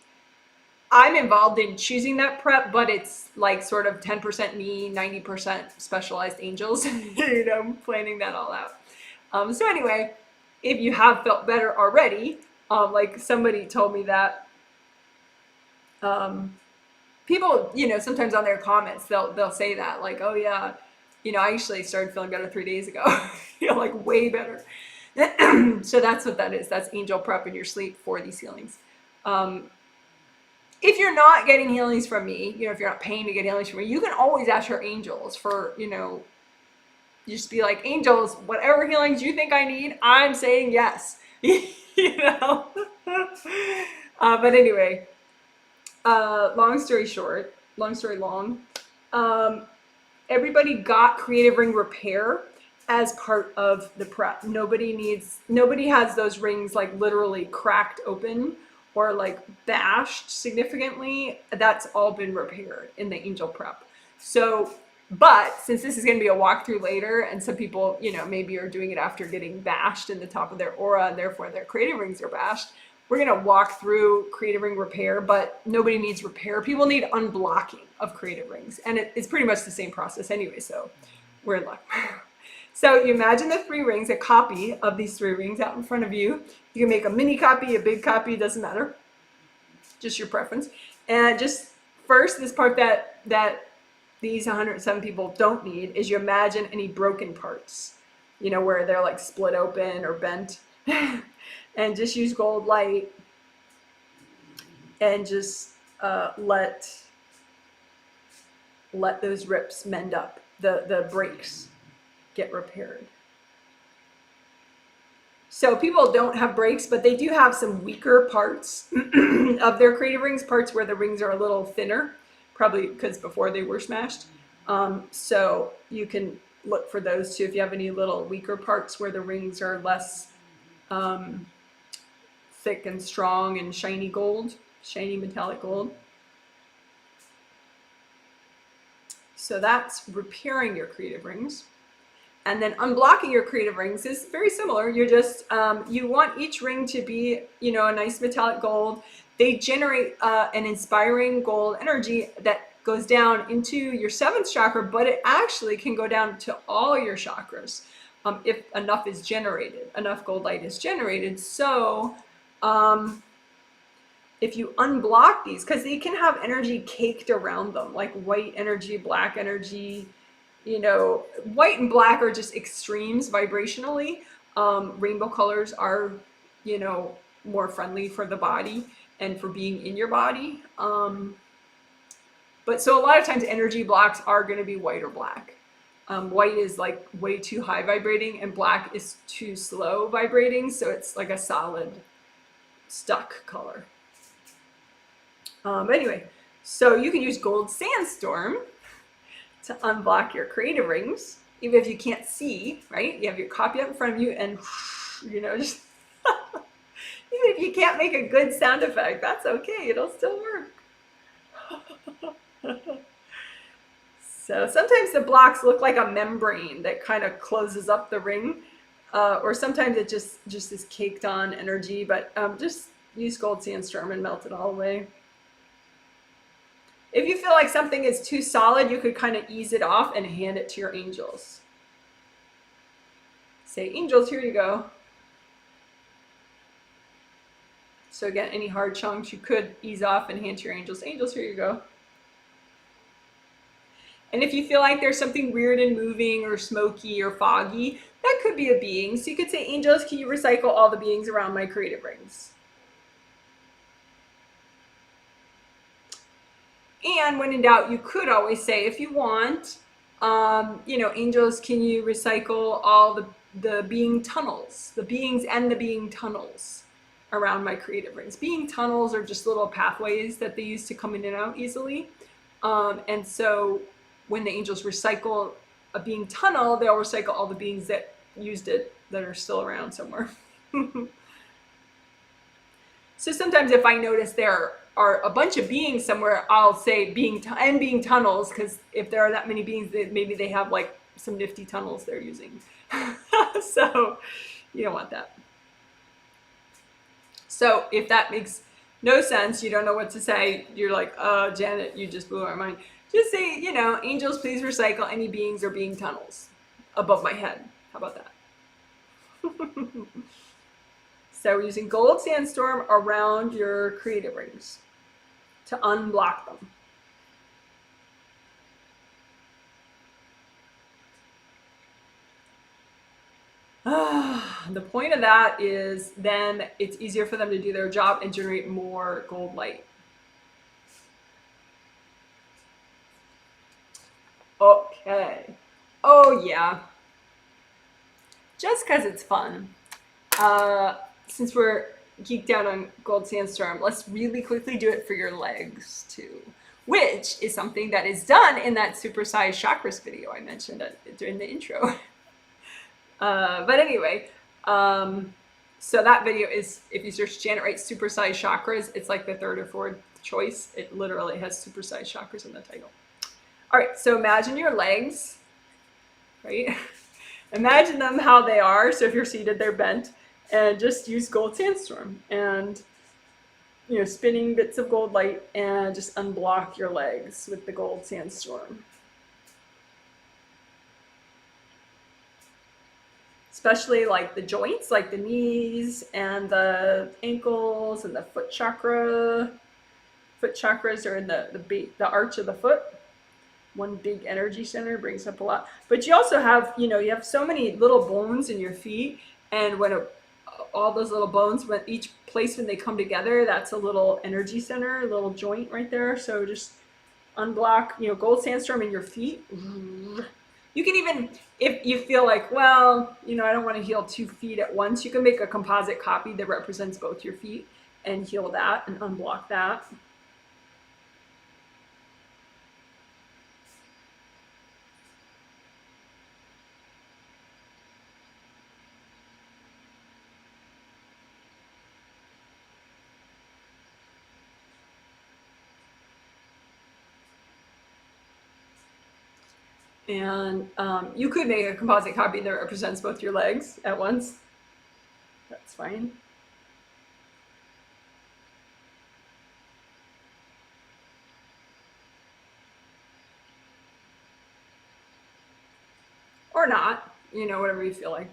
I'm involved in choosing that prep, but it's like sort of 10% me, 90% specialized angels, you know, planning that all out. So anyway, if you have felt better already, like somebody told me that people, you know, sometimes on their comments, they'll say that, like, oh yeah, you know, I actually started feeling better 3 days ago, you know, like way better. So that's what that is. That's angel prep in your sleep for these healings. If you're not getting healings from me, you know, if you're not paying to get healings from me, you can always ask your angels for, you know, just be like, angels, whatever healings you think I need, I'm saying yes. You know? But anyway, long story short, long story long, everybody got creative ring repair as part of the prep. Nobody has those rings like literally cracked open or like bashed significantly. That's all been repaired in the angel prep. So, but since this is going to be a walkthrough later, and some people, you know, maybe are doing it after getting bashed in the top of their aura, and therefore their creative rings are bashed, we're going to walk through creative ring repair, but nobody needs repair. People need unblocking of creative rings. And it's pretty much the same process anyway, so we're in luck. So you imagine the 3 rings, a copy of these 3 rings out in front of you. You can make a mini copy, a big copy, it doesn't matter. Just your preference. And just first, this part that these 107 people don't need is you imagine any broken parts, you know, where they're like split open or bent. And just use gold light and just let those rips mend up, the breaks get repaired. So people don't have breaks, but they do have some weaker parts of their creative rings, parts where the rings are a little thinner, probably because before they were smashed. So you can look for those too if you have any little weaker parts where the rings are less thick and strong and shiny metallic gold. So that's repairing your creative rings. And then unblocking your creative rings is very similar. You're just, you want each ring to be, you know, a nice metallic gold. They generate an inspiring gold energy that goes down into your 7th chakra, but it actually can go down to all your chakras if enough is generated, enough gold light is generated. So if you unblock these, because they can have energy caked around them, like white energy, black energy, you know, white and black are just extremes vibrationally. Rainbow colors are, you know, more friendly for the body and for being in your body. But so a lot of times energy blocks are going to be white or black. White is like way too high vibrating and black is too slow vibrating. So it's like a solid stuck color. Anyway, so you can use gold Sandstorm to unblock your creative rings, even if you can't see, right? You have your copy up in front of you and, you know, just, even if you can't make a good sound effect, that's okay. It'll still work. So sometimes the blocks look like a membrane that kind of closes up the ring, or sometimes it just is caked on energy, but just use gold Sandstorm and melt it all away. If you feel like something is too solid, you could kind of ease it off and hand it to your angels. Say, angels, here you go. So again, any hard chunks you could ease off and hand to your angels. Angels, here you go. And if you feel like there's something weird and moving or smoky or foggy, that could be a being. So you could say, angels, can you recycle all the beings around my creative rings? And when in doubt, you could always say, if you want, you know, angels, can you recycle all the being tunnels, the beings and the being tunnels around my creative rings? Being tunnels are just little pathways that they use to come in and out easily. And so when the angels recycle a being tunnel, they'll recycle all the beings that used it that are still around somewhere. So sometimes if I notice there are a bunch of beings somewhere, I'll say being tunnels, because if there are that many beings, maybe they have like some nifty tunnels they're using. So you don't want that. So if that makes no sense, you don't know what to say, you're like, oh, Janet, you just blew our mind. Just say, angels, please recycle any beings or being tunnels above my head. How about that? So we're using gold sandstorm around your creative rings to unblock them. The point of that is then it's easier for them to do their job and generate more gold light. Okay. Oh, yeah. Just because it's fun. Since we're geeked out on gold sandstorm, let's really quickly do it for your legs too, which is something that is done in that supersized chakras video I mentioned during the intro. But anyway, so that video is, if you search Janet Wright supersized chakras, it's like the third or fourth choice. It literally has supersized chakras in the title. All right, so imagine your legs, right? Imagine them how they are. So if you're seated, they're bent, and just use gold sandstorm and spinning bits of gold light, and just unblock your legs with the gold sandstorm. Especially like the joints, like the knees and the ankles and the foot chakra. Foot chakras are in the arch of the foot. One big energy center, brings up a lot. But you also have, you have so many little bones in your feet, and when all those little bones, when each place when they come together, that's a little energy center, a little joint right there. So just unblock, gold sandstorm in your feet. You can even, if you feel like, well, I don't want to heal 2 feet at once, you can make a composite copy that represents both your feet and heal that and unblock that. And you could make a composite copy that represents both your legs at once. That's fine. Or not, whatever you feel like.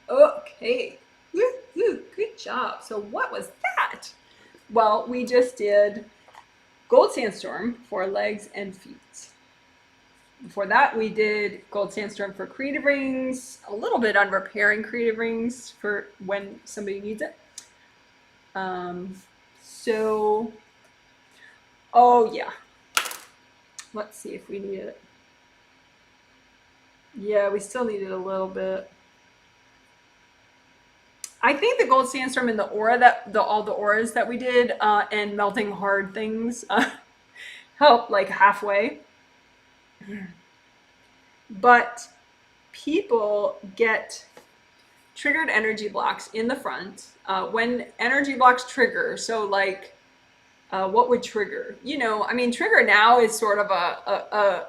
Okay, woo-hoo, good job. So what was that? Well, we just did gold sandstorm for legs and feet. Before that, we did gold sandstorm for creative rings, a little bit on repairing creative rings for when somebody needs it. Oh yeah, let's see if we needed it. Yeah, we still needed a little bit. I think the gold sandstorm and the aura all the auras that we did and melting hard things helped like halfway. But people get triggered energy blocks in the front when energy blocks trigger. So like what would trigger? Trigger now is sort of a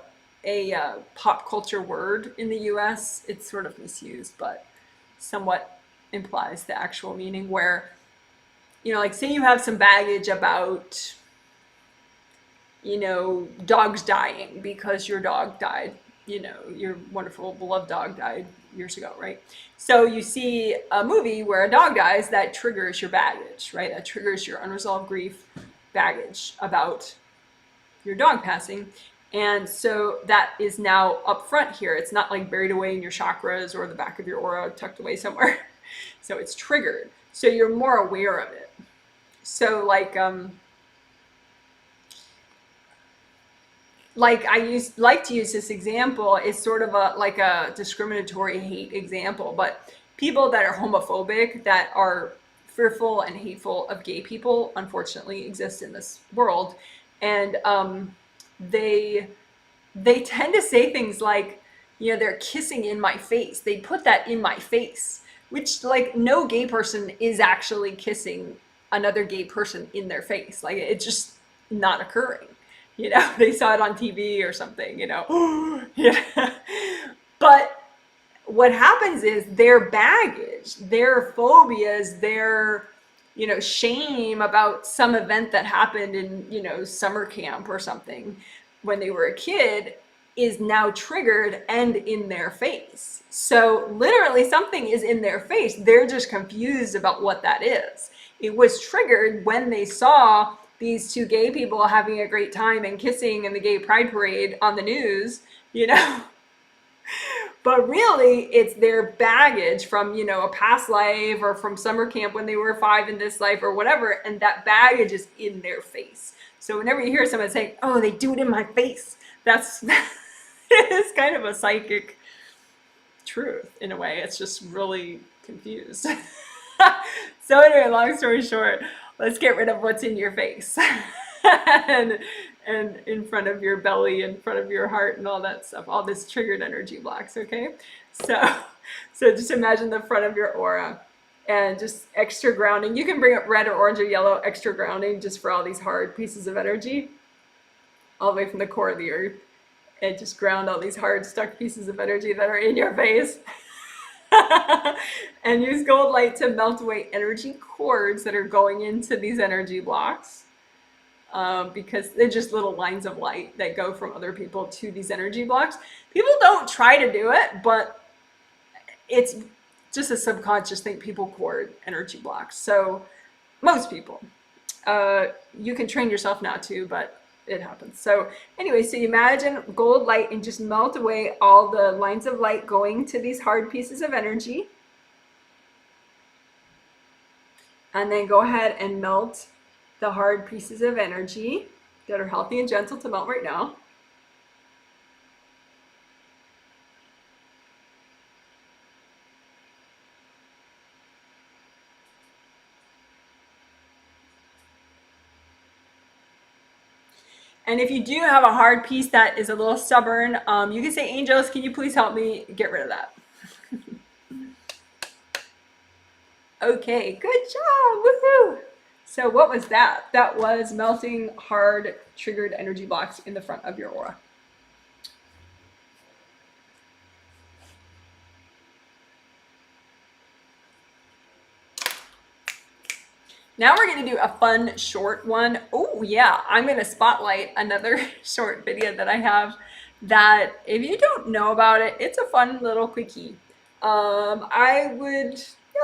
pop culture word in the US. It's sort of misused, but somewhat implies the actual meaning, where like say you have some baggage about dogs dying because your dog died, your wonderful beloved dog died years ago, right? So you see a movie where a dog dies, that triggers your baggage, right? That triggers your unresolved grief baggage about your dog passing. And so that is now up front here. It's not like buried away in your chakras or the back of your aura tucked away somewhere. So it's triggered. So you're more aware of it. So like I like to use this example. It's sort of like a discriminatory hate example, but people that are homophobic, that are fearful and hateful of gay people, unfortunately exist in this world. And they they tend to say things like, you know, they're kissing in my face. They put that in my face, which, like, no gay person is actually kissing another gay person in their face. Like, it's just not occurring. You know, they saw it on TV or something, you know. Yeah. But what happens is their baggage, their phobias, their, you know, shame about some event that happened in, you know, summer camp or something when they were a kid is now triggered and in their face. So literally something is in their face. They're just confused about what that is. It was triggered when they saw these two gay people having a great time and kissing in the gay pride parade on the news, you know. But really, it's their baggage from, you know, a past life or from summer camp when they were 5 in this life or whatever. And that baggage is in their face. So whenever you hear someone saying, oh, they do it in my face, that's it's kind of a psychic truth in a way. It's just really confused. So anyway, long story short, let's get rid of what's in your face. and in front of your belly, in front of your heart, and all that stuff, all this triggered energy blocks. Okay, so just imagine the front of your aura and just extra grounding. You can bring up red or orange or yellow, extra grounding just for all these hard pieces of energy all the way from the core of the earth, and just ground all these hard stuck pieces of energy that are in your face. And use gold light to melt away energy cords that are going into these energy blocks. Because they're just little lines of light that go from other people to these energy blocks. People don't try to do it, but it's just a subconscious thing. People cord energy blocks. So most people, you can train yourself not to, but it happens. So anyway, so you imagine gold light and just melt away all the lines of light going to these hard pieces of energy. And then go ahead and melt the hard pieces of energy that are healthy and gentle to melt right now. And if you do have a hard piece that is a little stubborn, you can say, angels, can you please help me get rid of that? Okay, good job, woohoo! So what was that? That was melting hard triggered energy blocks in the front of your aura. Now we're going to do a fun short one. Oh yeah, I'm going to spotlight another short video that I have that if you don't know about it, it's a fun little quickie.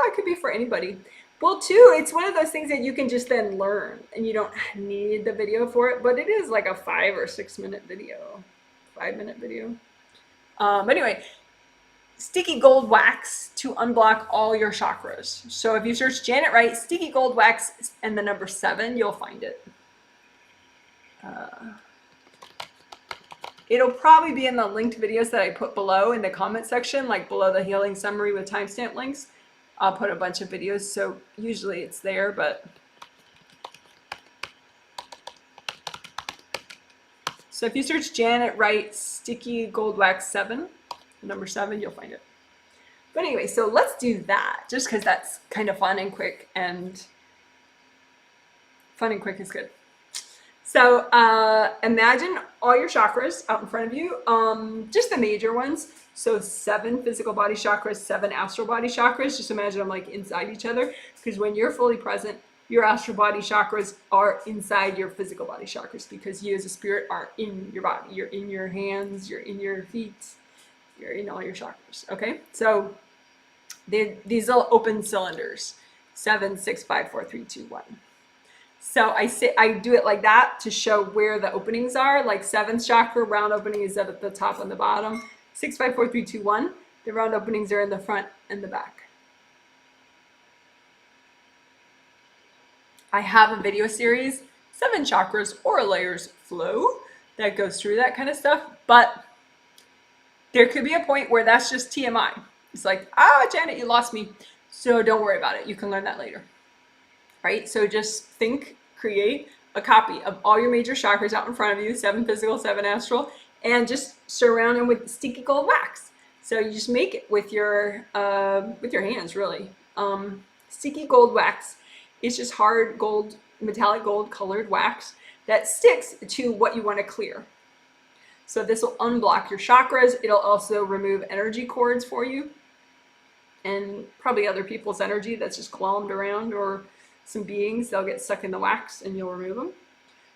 It could be for anybody. Well, too, it's one of those things that you can just then learn and you don't need the video for it, but it is like a 5 or 6 minute video, 5-minute video. Anyway, sticky gold wax to unblock all your chakras. So if you search Janet Wright, sticky gold wax, and the number 7, you'll find it. It'll probably be in the linked videos that I put below in the comment section, like below the healing summary with timestamp links. I'll put a bunch of videos, so usually it's there, but. So if you search Janet Wright sticky gold wax 7, number 7, you'll find it. But anyway, so let's do that, just because that's kind of fun and quick, and fun and quick is good. So imagine all your chakras out in front of you, just the major ones. So 7 physical body chakras, 7 astral body chakras. Just imagine them like inside each other, because when you're fully present, your astral body chakras are inside your physical body chakras, because you as a spirit are in your body. You're in your hands, you're in your feet, you're in all your chakras, okay? So these little open cylinders, 7, 6, 5, 4, 3, 2, 1. So I do it like that to show where the openings are. Like 7th chakra, round opening is at the top and the bottom. 6, 5, 4, 3, 2, 1. The round openings are in the front and the back. I have a video series, 7 chakras, aura layers flow, that goes through that kind of stuff. But there could be a point where that's just TMI. It's like, Janet, you lost me. So don't worry about it. You can learn that later. Right? So just think, create a copy of all your major chakras out in front of you, 7 physical, 7 astral, and just surround them with sticky gold wax. So you just make it with your hands, really. Sticky gold wax is just hard gold, metallic gold colored wax that sticks to what you want to clear. So this will unblock your chakras. It'll also remove energy cords for you, and probably other people's energy that's just glommed around, or some beings, they'll get stuck in the wax and you'll remove them.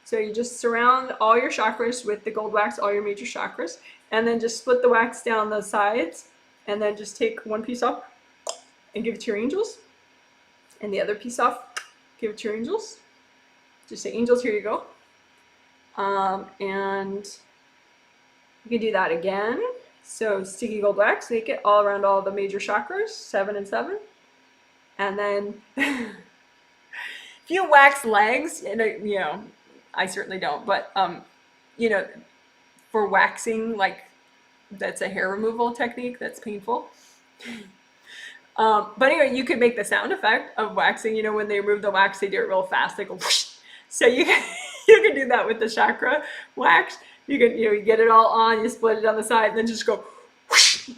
So you just surround all your chakras with the gold wax, all your major chakras, and then just split the wax down the sides, and then just take one piece off and give it to your angels, and the other piece off, give it to your angels. Just say, angels, here you go. And you can do that again. So sticky gold wax, make it all around all the major chakras, 7 and 7. And then if you wax legs, you know, I certainly don't, but you know, for waxing, like, that's a hair removal technique that's painful. But anyway, you could make the sound effect of waxing. You know, when they remove the wax, they do it real fast. They go whoosh. So you can do that with the chakra wax. You can, you get it all on, you split it on the side, and then just go whoosh.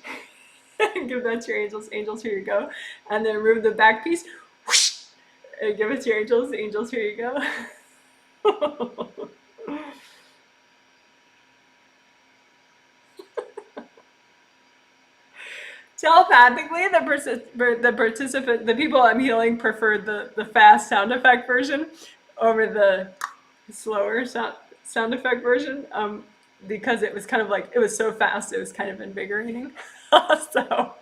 Give that to your angels. Angels, here you go. And then remove the back piece. Whoosh, and give it to your angels. Angels, here you go. Telepathically, the people I'm healing preferred the fast sound effect version over the slower sound effect version, because it was kind of like, it was so fast, it was kind of invigorating. So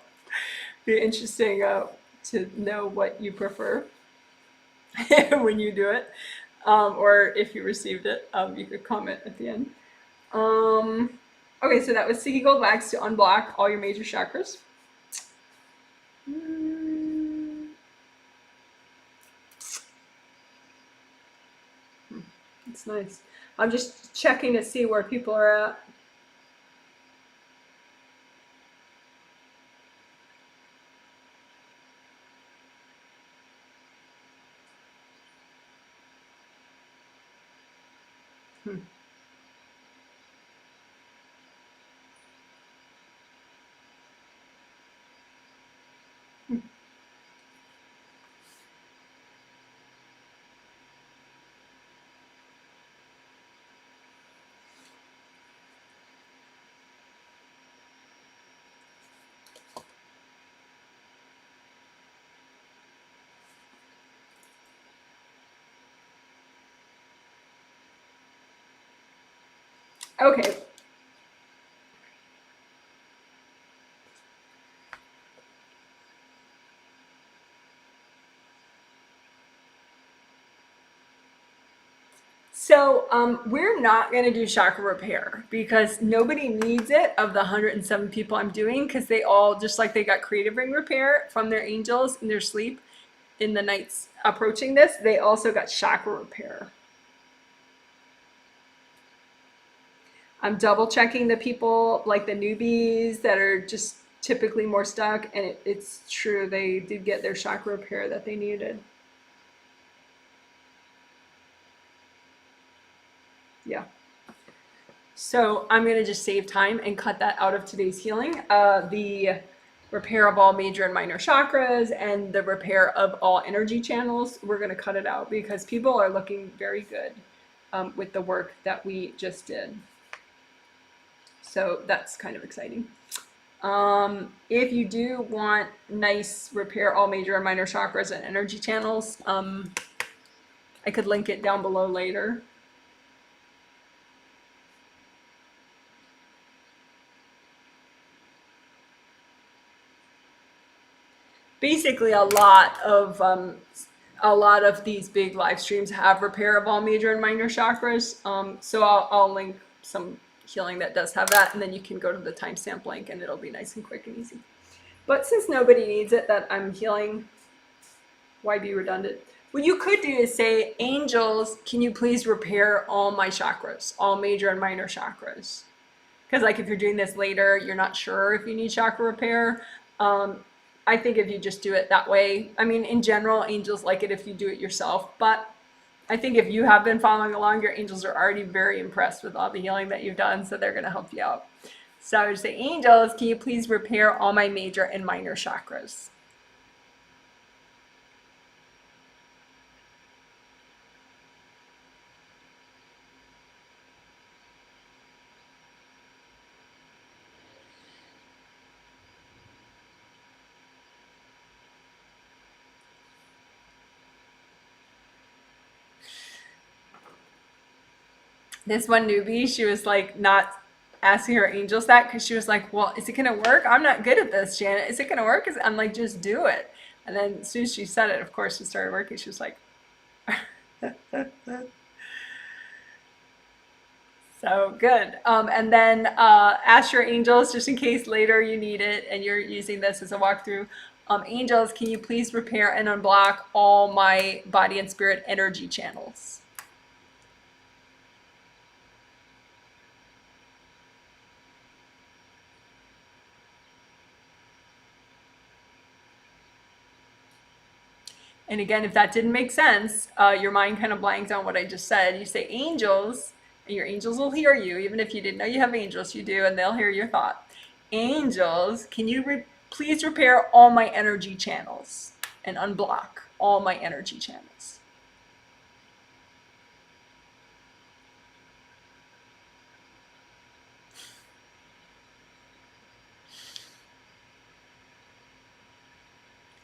be interesting to know what you prefer when you do it, or if you received it. You could comment at the end. Okay, so that was sticky gold wax to unblock all your major chakras. It's nice. I'm just checking to see where people are at. Okay. So we're not going to do chakra repair because nobody needs it of the 107 people I'm doing, because they all, just like they got creative ring repair from their angels in their sleep in the nights approaching this, they also got chakra repair. I'm double checking the people, like the newbies that are just typically more stuck, and it's true, they did get their chakra repair that they needed. Yeah. So I'm going to just save time and cut that out of today's healing. The repair of all major and minor chakras and the repair of all energy channels, we're going to cut it out because people are looking very good with the work that we just did. So that's kind of exciting. If you do want nice repair all major and minor chakras and energy channels, I could link it down below later. Basically, a lot of these big live streams have repair of all major and minor chakras. So I'll link some healing that does have that, and then you can go to the timestamp link and it'll be nice and quick and easy. But since nobody needs it that I'm healing, why be redundant? What you could do is say, angels, can you please repair all my chakras, all major and minor chakras? Because like if you're doing this later, you're not sure if you need chakra repair. I think if you just do it that way, I mean, in general, angels like it if you do it yourself, but I think if you have been following along, your angels are already very impressed with all the healing that you've done, so they're going to help you out. So I would say, angels, can you please repair all my major and minor chakras? This one newbie, she was like not asking her angels that because she was like, well, is it going to work? I'm not good at this, Janet. Is it going to work? I'm like, just do it. And then as soon as she said it, of course, it started working. She was like, so good. And then ask your angels, just in case later you need it and you're using this as a walkthrough. Angels, can you please repair and unblock all my body and spirit energy channels? And again, if that didn't make sense, your mind kind of blanks on what I just said. You say angels, and your angels will hear you. Even if you didn't know you have angels, you do, and they'll hear your thought. Angels, can you please repair all my energy channels and unblock all my energy channels?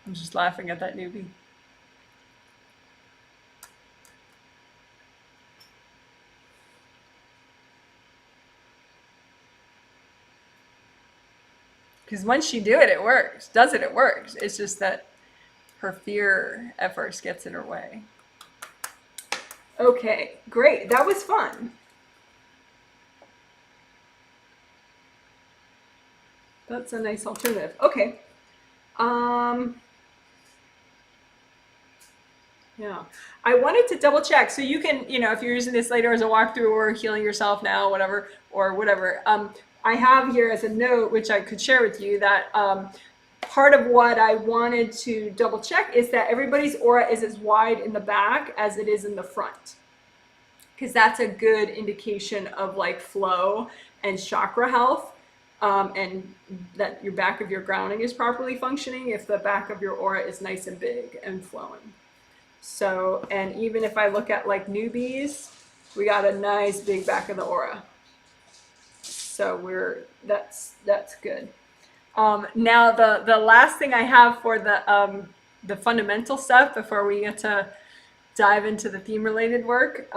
I'm just laughing at that newbie. Because once you do it, it works. Does it? It works. It's just that her fear at first gets in her way. Okay, great. That was fun. That's a nice alternative. Okay. Yeah. I wanted to double check. So you can, if you're using this later as a walkthrough or healing yourself now, whatever, or whatever. I have here as a note, which I could share with you, that part of what I wanted to double check is that everybody's aura is as wide in the back as it is in the front. Because that's a good indication of like flow and chakra health. And that your back of your grounding is properly functioning if the back of your aura is nice and big and flowing. So, and even if I look at like newbies, we got a nice big back of the aura. So that's good. Now the last thing I have for the fundamental stuff before we get to dive into the theme related work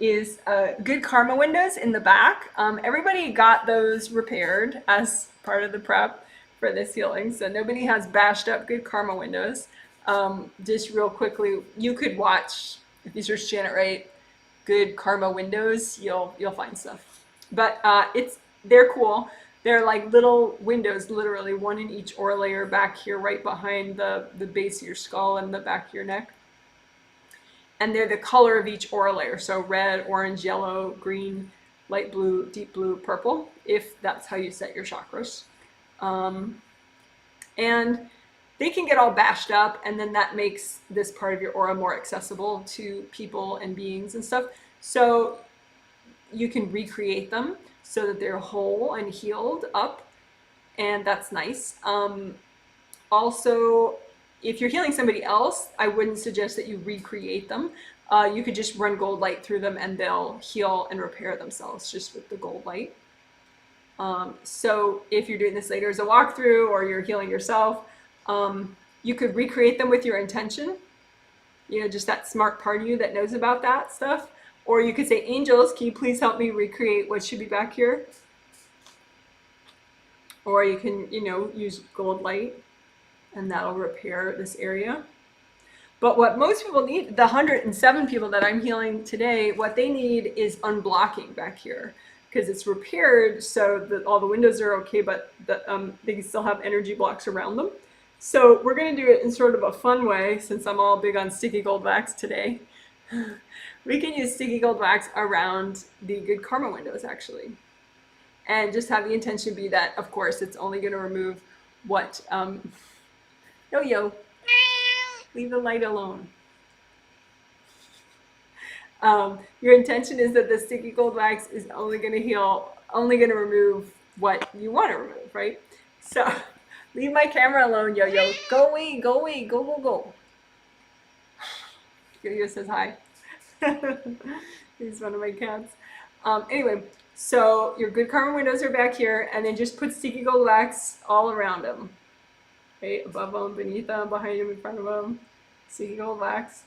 is good karma windows in the back. Everybody got those repaired as part of the prep for this healing, so nobody has bashed up good karma windows. Just real quickly, you could watch, if you search Janet Wright, good karma windows, you'll find stuff. But they're cool. They're like little windows, literally one in each aura layer back here, right behind the base of your skull and the back of your neck. And they're the color of each aura layer. So red, orange, yellow, green, light blue, deep blue, purple, if that's how you set your chakras. And they can get all bashed up, and then that makes this part of your aura more accessible to people and beings and stuff. So you can recreate them so that they're whole and healed up, and that's nice. Also, if you're healing somebody else, I wouldn't suggest that you recreate them. You could just run gold light through them and they'll heal and repair themselves just with the gold light. So if you're doing this later as a walkthrough or you're healing yourself, you could recreate them with your intention, just that smart part of you that knows about that stuff. Or you could say, angels, can you please help me recreate what should be back here? Or you can, use gold light and that'll repair this area. But what most people need, the 107 people that I'm healing today, what they need is unblocking back here, because it's repaired so that all the windows are okay, but they still have energy blocks around them. So we're going to do it in sort of a fun way, since I'm all big on sticky gold wax today. We can use sticky gold wax around the good karma windows, actually. And just have the intention be that, of course, it's only going to remove what... Yo-yo, leave the light alone. Your intention is that the sticky gold wax is only going to heal, only going to remove what you want to remove, right? So leave my camera alone, Yo-Yo. Go away, go away, go, go, go. Yo-Yo says hi. He's one of my cats. Anyway, so your good karma windows are back here, and then just put sticky gold wax all around them. Okay, above them, beneath them, behind them, in front of them. Sticky gold wax.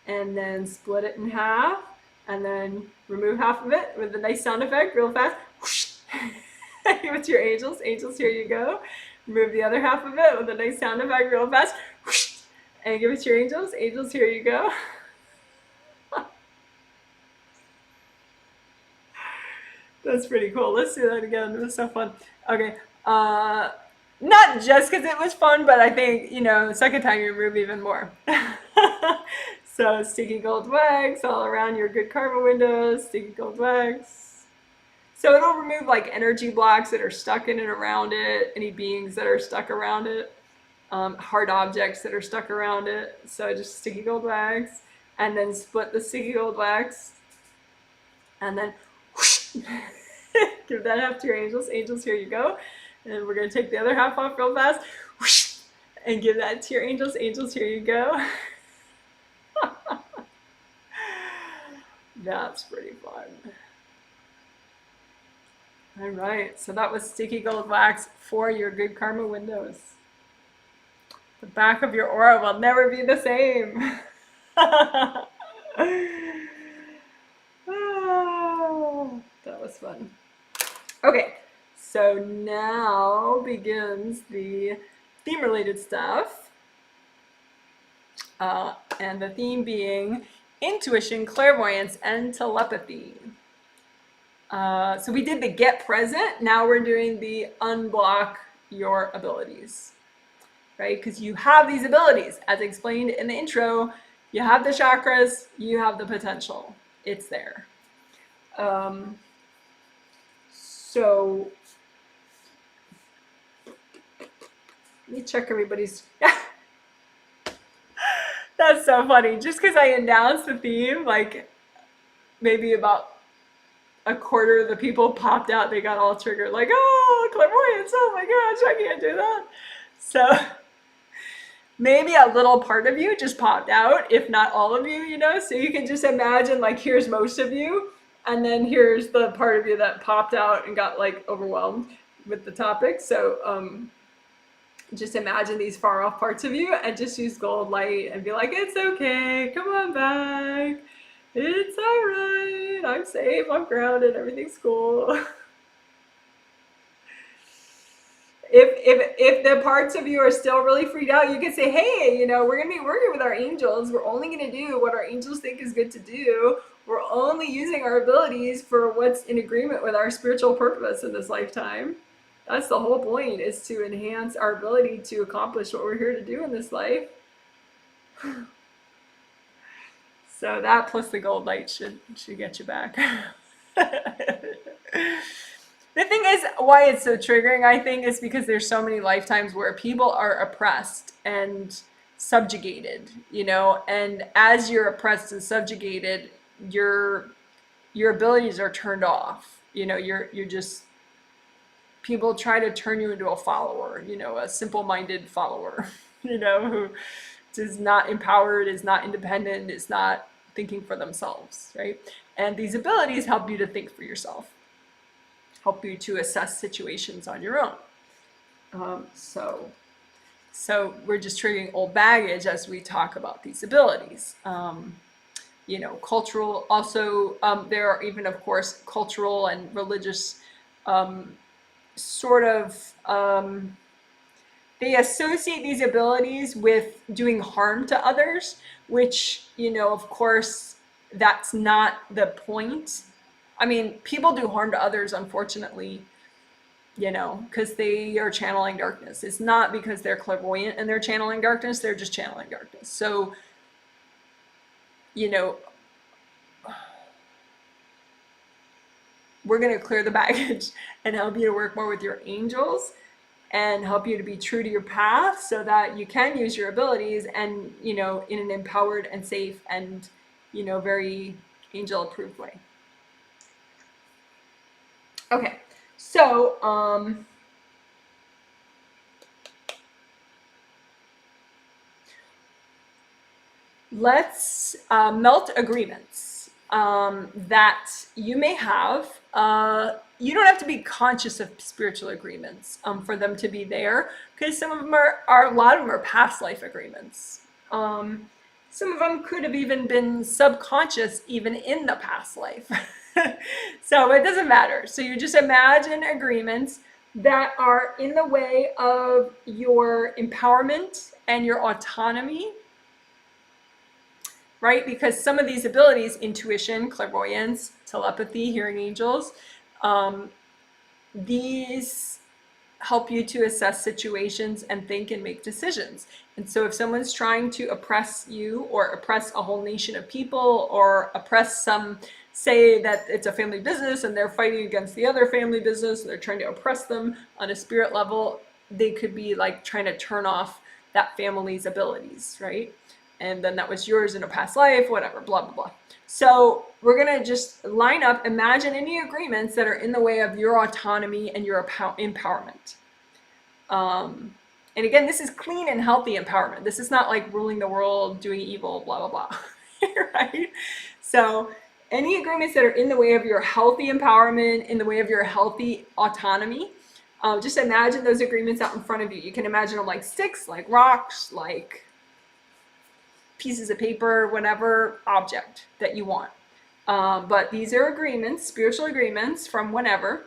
And then split it in half, and then remove half of it with a nice sound effect real fast. Whoosh. Give it to your angels. Angels, here you go. Remove the other half of it with a nice sound effect real fast. Whoosh. And give it to your angels. Angels, here you go. That's pretty cool. Let's do that again. It was so fun. Okay. Not just because it was fun, but I think, you know, the second time you remove even more. So sticky gold wax all around your good karma windows, sticky gold wax. So it'll remove like energy blocks that are stuck in and around it, any beings that are stuck around it, hard objects that are stuck around it. So just sticky gold wax, and then split the sticky gold wax, and then whoosh, give that half to your angels. Angels, here you go. And we're going to take the other half off real fast, whoosh, and give that to your angels. Angels, here you go. That's pretty fun. All right, so that was sticky gold wax for your good karma windows. The back of your aura will never be the same. Oh, that was fun. Okay, so now begins the theme-related stuff. And the theme being intuition, clairvoyance, and telepathy. So we did the get present. Now we're doing the unblock your abilities, right? Because you have these abilities, as explained in the intro. You have the chakras, you have the potential. It's there. So let me check everybody's. That's so funny. Just because I announced the theme, like maybe about a quarter of the people popped out. They got all triggered, like, oh, clairvoyance, oh my gosh, I can't do that. So maybe a little part of you just popped out, if not all of you, you know? So you can just imagine, like, here's most of you, and then here's the part of you that popped out and got, like, overwhelmed with the topic. So just imagine these far off parts of you and just use gold light and be like, it's okay, come on back. It's all right, I'm safe, I'm grounded, everything's cool. If the parts of you are still really freaked out, you can say, hey, you know, we're going to be working with our angels. We're only going to do what our angels think is good to do. We're only using our abilities for what's in agreement with our spiritual purpose in this lifetime. That's the whole point, is to enhance our ability to accomplish what we're here to do in this life. So that plus the gold light should get you back. The thing is, why it's so triggering, I think, is because there's so many lifetimes where people are oppressed and subjugated, you know, and as you're oppressed and subjugated, your abilities are turned off. You know, you're just, people try to turn you into a follower, you know, a simple-minded follower, you know, who is not empowered, is not independent, is not thinking for themselves, right? And these abilities help you to think for yourself, help you to assess situations on your own. So we're just triggering old baggage as we talk about these abilities. You know, cultural, also, there are even, of course, cultural and religious sort of, they associate these abilities with doing harm to others, which, you know, of course, that's not the point. I mean, people do harm to others, unfortunately, you know, because they are channeling darkness. It's not because they're clairvoyant and they're channeling darkness, they're just channeling darkness. So, you know, we're going to clear the baggage and help you to work more with your angels and help you to be true to your path so that you can use your abilities and, you know, in an empowered and safe and very angel approved way. Okay, so let's melt agreements that you may have. You don't have to be conscious of spiritual agreements for them to be there, because some of them are a lot of them are past life agreements. Some of them could have even been subconscious, even in the past life. So it doesn't matter. So you just imagine agreements that are in the way of your empowerment and your autonomy, right? Because some of these abilities, intuition, clairvoyance, telepathy, hearing angels, these help you to assess situations and think and make decisions. And so if someone's trying to oppress you or oppress a whole nation of people or oppress say that it's a family business and they're fighting against the other family business, they're trying to oppress them on a spirit level, they could be like trying to turn off that family's abilities, right? And then that was yours in a past life, whatever, blah, blah, blah. So we're going to just line up, imagine any agreements that are in the way of your autonomy and your empowerment. And again, this is clean and healthy empowerment. This is not like ruling the world, doing evil, blah, blah, blah, right? So any agreements that are in the way of your healthy empowerment, in the way of your healthy autonomy, just imagine those agreements out in front of you. You can imagine them like sticks, like rocks, like pieces of paper, whatever object that you want. But these are agreements, spiritual agreements from whenever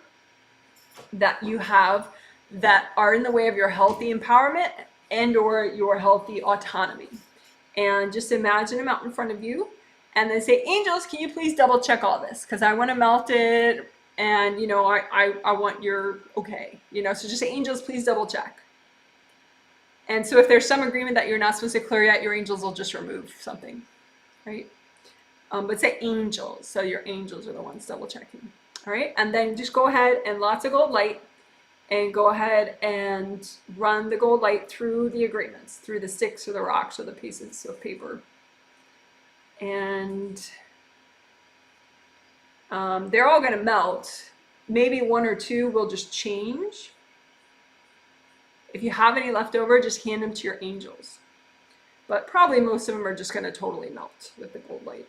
that you have that are in the way of your healthy empowerment and or your healthy autonomy. And just imagine them out in front of you and then say, angels, can you please double check all this? Because I want to melt it and, I want your okay. So just say, angels, please double check. And so if there's some agreement that you're not supposed to clear yet, your angels will just remove something, right? But say angels. So your angels are the ones double checking. All right. And then just go ahead and lots of gold light and go ahead and run the gold light through the agreements, through the sticks or the rocks or the pieces of paper. And they're all going to melt. Maybe one or two will just change. If you have any left over, just hand them to your angels. But probably most of them are just going to totally melt with the gold light.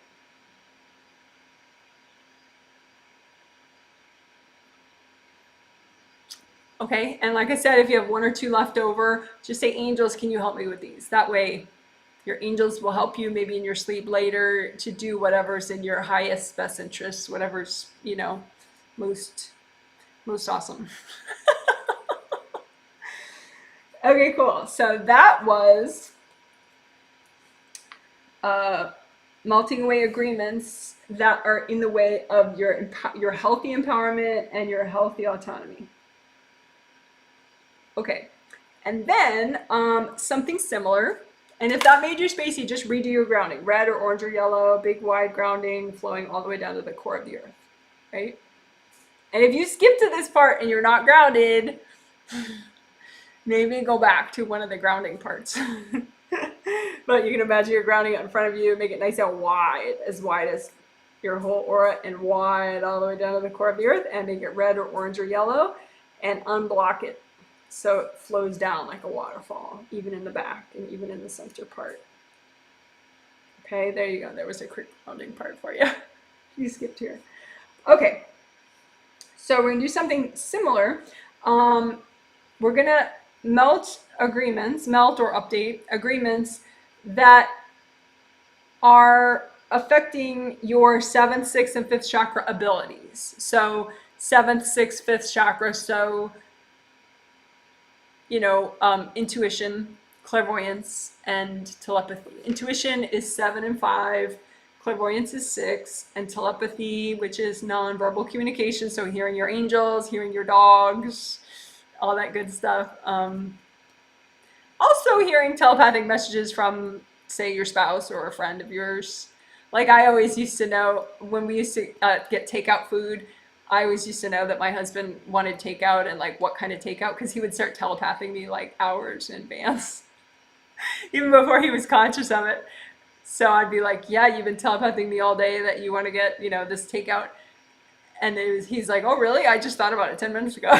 Okay, and like I said, if you have one or two left over, just say, angels, can you help me with these? That way, your angels will help you maybe in your sleep later to do whatever's in your highest, best interest, whatever's, most awesome. Okay, cool. So that was melting away agreements that are in the way of your healthy empowerment and your healthy autonomy. Okay, and then something similar. And if that made you spacey, just redo your grounding. Red or orange or yellow, big wide grounding flowing all the way down to the core of the earth, right? And if you skip to this part and you're not grounded, maybe go back to one of the grounding parts. But you can imagine you're grounding it in front of you, make it nice and wide as your whole aura and wide all the way down to the core of the earth, and make it red or orange or yellow and unblock it so it flows down like a waterfall, even in the back and even in the center part. Okay, there you go. There was a quick grounding part for you. You skipped here. Okay, so we're going to do something similar. We're going to melt or update agreements that are affecting your 7th, 6th, and 5th chakra abilities. So 7th, 6th, 5th chakra, so intuition, clairvoyance, and telepathy. Intuition is 7 and 5, clairvoyance is 6, and telepathy, which is nonverbal communication, so hearing your angels, hearing your dogs, all that good stuff. Also hearing telepathic messages from, say, your spouse or a friend of yours. Like I always used to know when we used to get takeout food, I always used to know that my husband wanted takeout and like what kind of takeout, because he would start telepathing me like hours in advance, even before he was conscious of it. So I'd be like, yeah, you've been telepathing me all day that you want to get, this takeout. And he's like, oh, really? I just thought about it 10 minutes ago.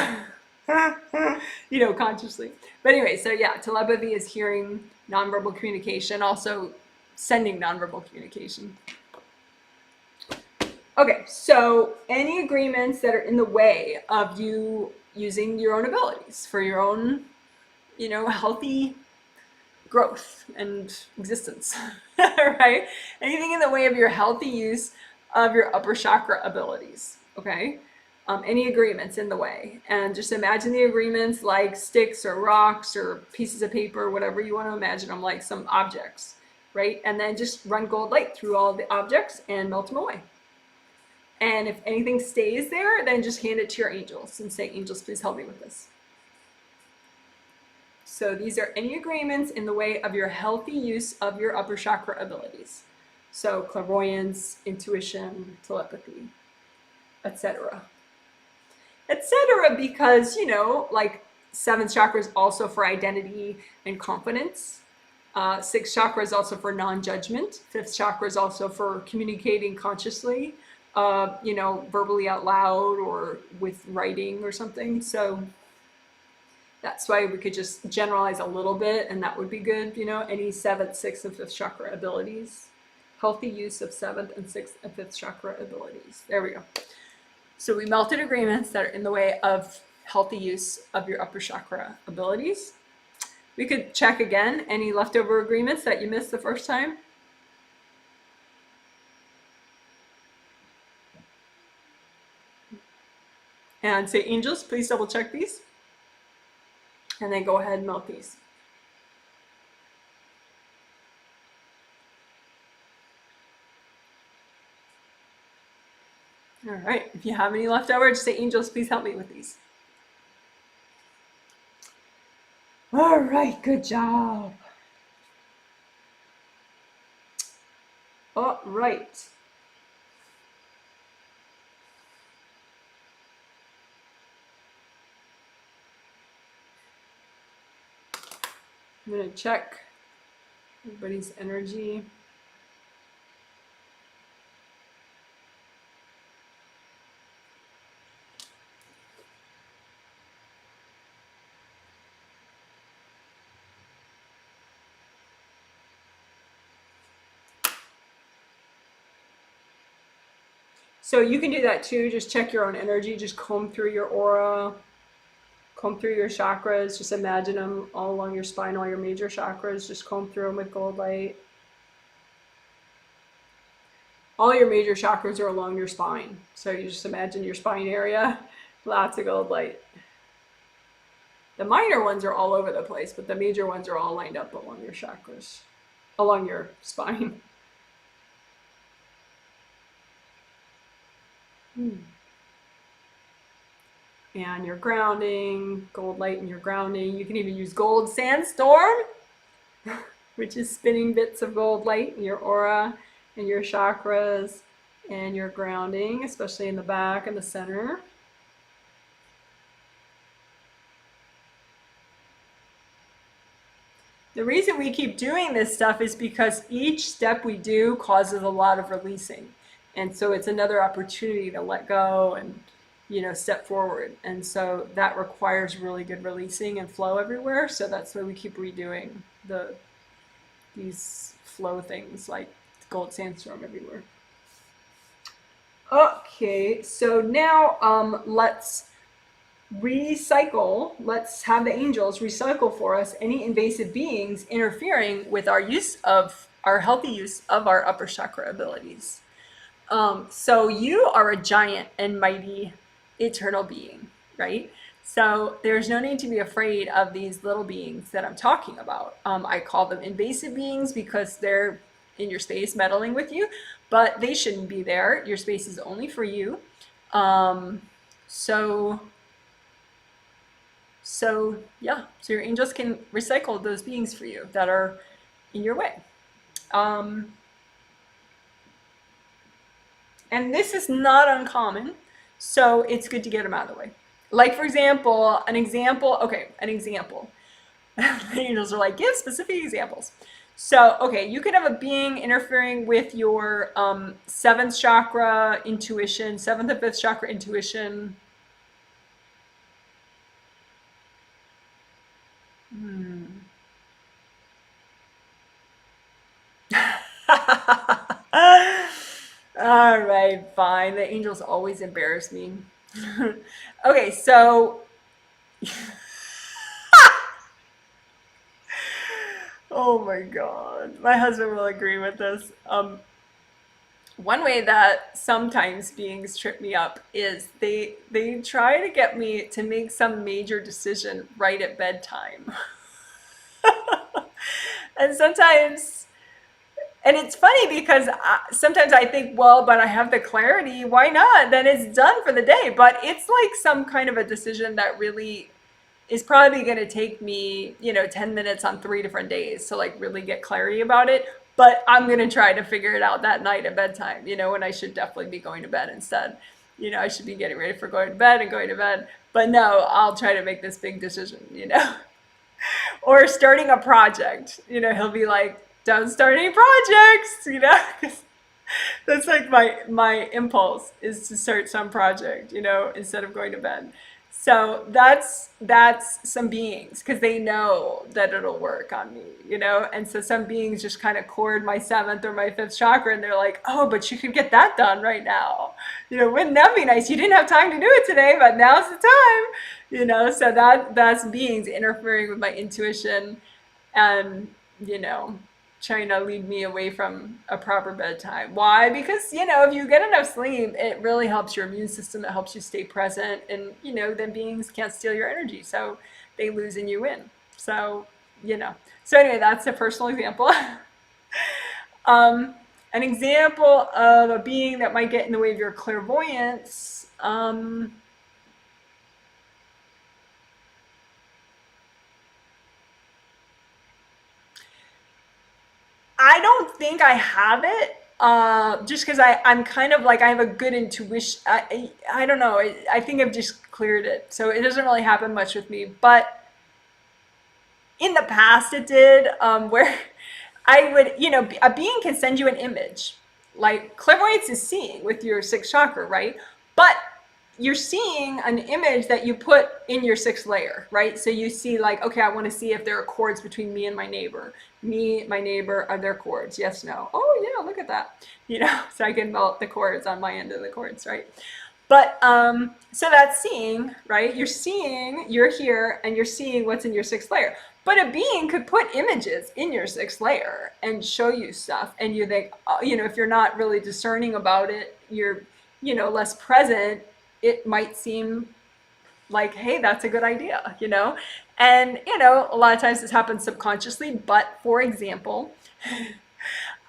Consciously. But anyway, so yeah, telepathy is hearing, nonverbal communication, also sending nonverbal communication. Okay, so any agreements that are in the way of you using your own abilities for your own, healthy growth and existence, right? Anything in the way of your healthy use of your upper chakra abilities, okay? Any agreements in the way. And just imagine the agreements like sticks or rocks or pieces of paper, whatever you want to imagine them, like some objects, right? And then just run gold light through all the objects and melt them away. And if anything stays there, then just hand it to your angels and say, angels, please help me with this. So these are any agreements in the way of your healthy use of your upper chakra abilities. So clairvoyance, intuition, telepathy, etc. Etc. because, like 7th chakra is also for identity and confidence. 6th chakra is also for non-judgment. 5th chakra is also for communicating consciously, verbally out loud or with writing or something. So that's why we could just generalize a little bit, and that would be good, any 7th, 6th, and 5th chakra abilities. Healthy use of 7th and 6th and 5th chakra abilities. There we go. So we melted agreements that are in the way of healthy use of your upper chakra abilities. We could check again any leftover agreements that you missed the first time. And say, angels, please double check these. And then go ahead and melt these. All right, if you have any left over, just say, angels, please help me with these. All right, good job. All right. I'm going to check everybody's energy. So you can do that too. Just check your own energy. Just comb through your aura, comb through your chakras. Just imagine them all along your spine, all your major chakras. Just comb through them with gold light. All your major chakras are along your spine. So you just imagine your spine area, lots of gold light. The minor ones are all over the place, but the major ones are all lined up along your chakras, along your spine. And your grounding, gold light in your grounding. You can even use gold sandstorm, which is spinning bits of gold light in your aura and your chakras and your grounding, especially in the back and the center. The reason we keep doing this stuff is because each step we do causes a lot of releasing. And so it's another opportunity to let go and, step forward. And so that requires really good releasing and flow everywhere. So that's why we keep redoing these flow things like gold sandstorm everywhere. Okay, so now let's recycle. Let's have the angels recycle for us any invasive beings interfering with our healthy use of our upper chakra abilities. So you are a giant and mighty eternal being, right? So there's no need to be afraid of these little beings that I'm talking about. I call them invasive beings because they're in your space meddling with you, but they shouldn't be there. Your space is only for you. So your angels can recycle those beings for you that are in your way. And this is not uncommon, so it's good to get them out of the way. Like, for example, an example. The angels are like, give specific examples. So, okay, you could have a being interfering with your seventh chakra intuition, seventh and fifth chakra intuition. Hmm. All right, fine. The angels always embarrass me. Okay, so oh my God, my husband will agree with this. One way that sometimes beings trip me up is they try to get me to make some major decision right at bedtime. And sometimes, and it's funny because sometimes I think, well, but I have the clarity. Why not? Then it's done for the day. But it's like some kind of a decision that really is probably going to take me, 10 minutes on 3 different days to like really get clarity about it. But I'm going to try to figure it out that night at bedtime, when I should definitely be going to bed instead. I should be getting ready for going to bed and going to bed. But no, I'll try to make this big decision. Or starting a project. He'll be like, don't start any projects, 'cause that's like my impulse is to start some project, instead of going to bed. So that's some beings because they know that it'll work on me. And so some beings just kind of chord my seventh or my fifth chakra, and they're like, oh, but you could get that done right now. Wouldn't that be nice? You didn't have time to do it today, but now's the time. So that's beings interfering with my intuition and you know trying to lead me away from a proper bedtime. Why? Because if you get enough sleep, it really helps your immune system. It helps you stay present, and then beings can't steal your energy, so they lose and you win. So anyway, that's a personal example. An example of a being that might get in the way of your clairvoyance. I don't think I have it. Just because I'm kind of like I have a good intuition. I don't know. I think I've just cleared it, so it doesn't really happen much with me. But in the past, it did. Where I would, a being can send you an image. Like clairvoyance is seeing with your sixth chakra, right? But you're seeing an image that you put in your sixth layer, right? So you see like, okay, I want to see if there are chords between me and my neighbor. Me, my neighbor, are there chords? Yes, no. Oh yeah, look at that. So I can melt the chords on my end of the chords, right? But so that's seeing, right? You're here and you're seeing what's in your sixth layer. But a being could put images in your sixth layer and show you stuff. And you think, if you're not really discerning about it, you're, less present, it might seem like, hey, that's a good idea. And, a lot of times this happens subconsciously. But for example,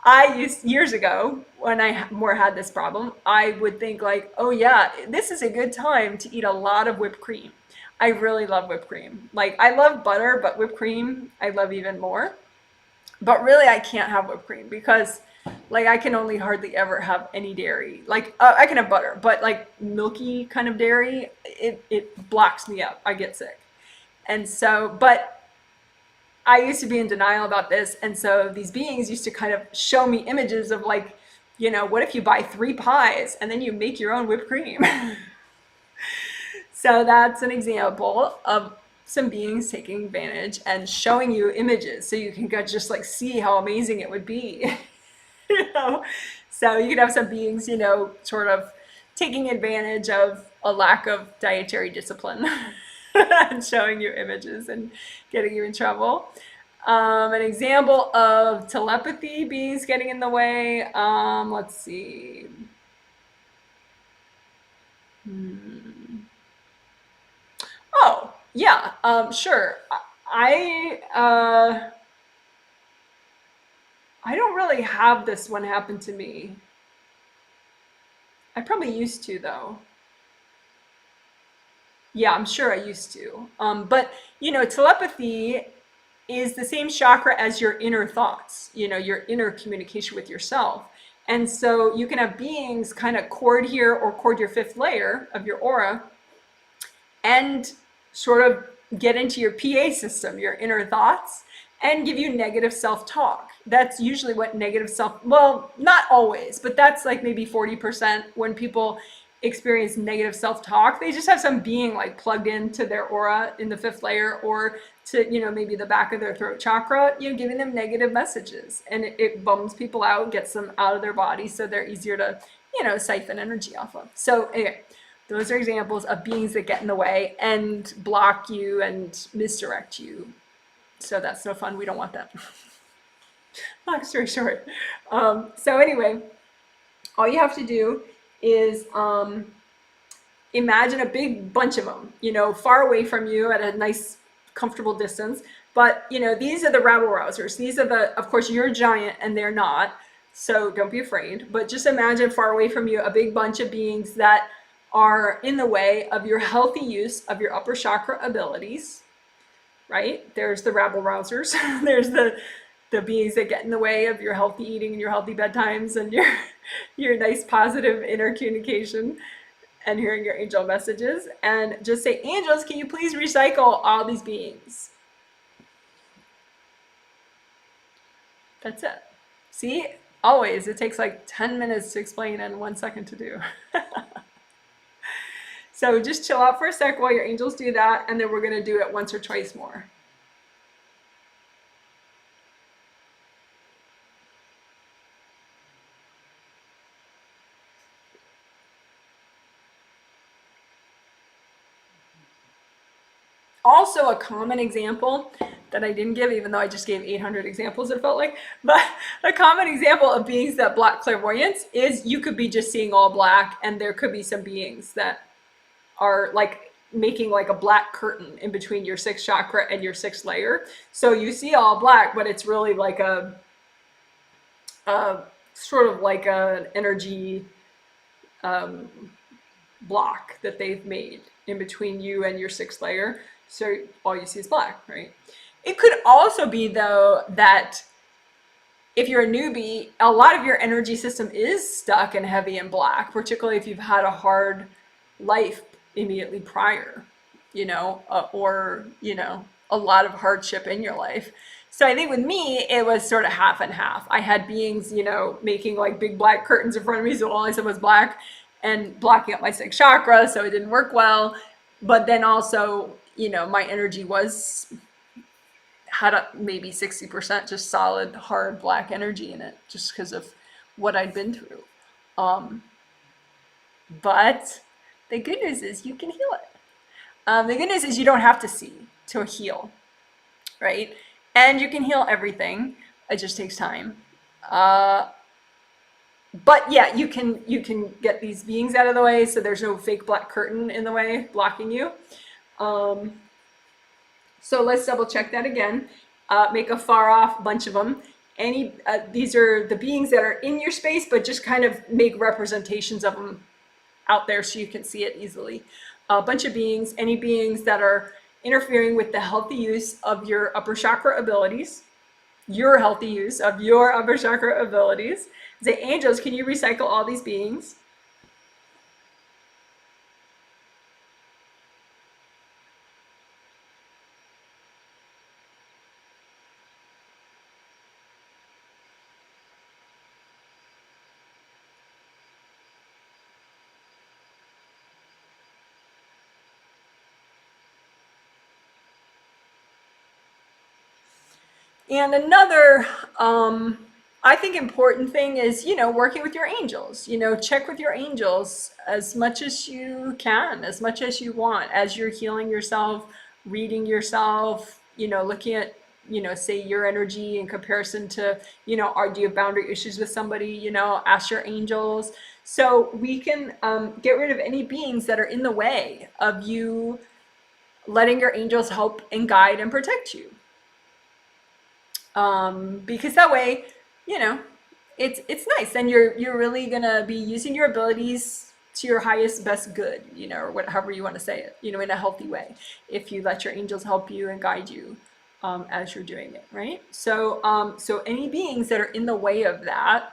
I used years ago when I more had this problem, I would think like, oh yeah, this is a good time to eat a lot of whipped cream. I really love whipped cream. Like I love butter, but whipped cream I love even more. But really I can't have whipped cream because like I can only hardly ever have any dairy. Like I can have butter, but like milky kind of dairy, it blocks me up. I get sick. And so, but I used to be in denial about this, and so these beings used to kind of show me images of like, what if you buy 3 pies and then you make your own whipped cream? So that's an example of some beings taking advantage and showing you images so you can go just like see how amazing it would be. you know? So you could have some beings, sort of taking advantage of a lack of dietary discipline and showing you images and getting you in trouble. An example of telepathy beings getting in the way. Let's see. Oh, yeah, sure. I don't really have this one happen to me. I probably used to though. Yeah, I'm sure I used to. But telepathy is the same chakra as your inner thoughts, your inner communication with yourself. And so you can have beings kind of chord here or chord your fifth layer of your aura and sort of get into your PA system, your inner thoughts, and give you negative self-talk. That's usually what negative well, not always, but that's like maybe 40% when people experience negative self-talk. They just have some being like plugged into their aura in the 5th layer, or to, maybe the back of their throat chakra, giving them negative messages, and it bums people out, gets them out of their body, so they're easier to, siphon energy off of. So anyway, those are examples of beings that get in the way and block you and misdirect you. So that's no fun. We don't want that. Long story short. So anyway, all you have to do is imagine a big bunch of them, far away from you at a nice, comfortable distance. But, these are the rabble rousers. These are of course, you're giant and they're not. So don't be afraid. But just imagine far away from you a big bunch of beings that are in the way of your healthy use of your upper chakra abilities, right? There's the rabble rousers. There's the beings that get in the way of your healthy eating and your healthy bedtimes and your nice positive inner communication and hearing your angel messages. And just say, angels, can you please recycle all these beings? That's it. See, always, it takes like 10 minutes to explain and 1 second to do. So just chill out for a sec while your angels do that, and then we're going to do it once or twice more. Also, a common example that I didn't give, even though I just gave 800 examples, it felt like, but a common example of beings that block clairvoyance is you could be just seeing all black, and there could be some beings that are like making like a black curtain in between your 6th chakra and your 6th layer. So you see all black, but it's really like a sort of like an energy block that they've made in between you and your 6th layer. So all you see is black, right? It could also be, though, that if you're a newbie, a lot of your energy system is stuck and heavy and black, particularly if you've had a hard life immediately prior, or, a lot of hardship in your life. So I think with me, it was sort of half and half. I had beings, making like big black curtains in front of me, so all I said was black, and blocking up my 6th chakra, so it didn't work well. But then also, my energy had maybe 60% just solid, hard black energy in it, just because of what I'd been through. But the good news is you can heal it. The good news is you don't have to see to heal, right? And you can heal everything. It just takes time. But yeah, you can get these beings out of the way, so there's no fake black curtain in the way blocking you. So let's double check that again. Make a far off bunch of them. These are the beings that are in your space, but just kind of make representations of them out there so you can see it easily. A bunch of beings, any beings that are interfering with the healthy use of your upper chakra abilities, your healthy use of your upper chakra abilities. Say, angels, can you recycle all these beings? And another, I think, important thing is, working with your angels. Check with your angels as much as you can, as much as you want, as you're healing yourself, reading yourself, looking at, say your energy in comparison to, do you have boundary issues with somebody, ask your angels. So we can get rid of any beings that are in the way of you letting your angels help and guide and protect you. Because that way, it's nice, and you're really gonna be using your abilities to your highest best good, or whatever you want to say it, in a healthy way, if you let your angels help you and guide you as you're doing it, right? So any beings that are in the way of that,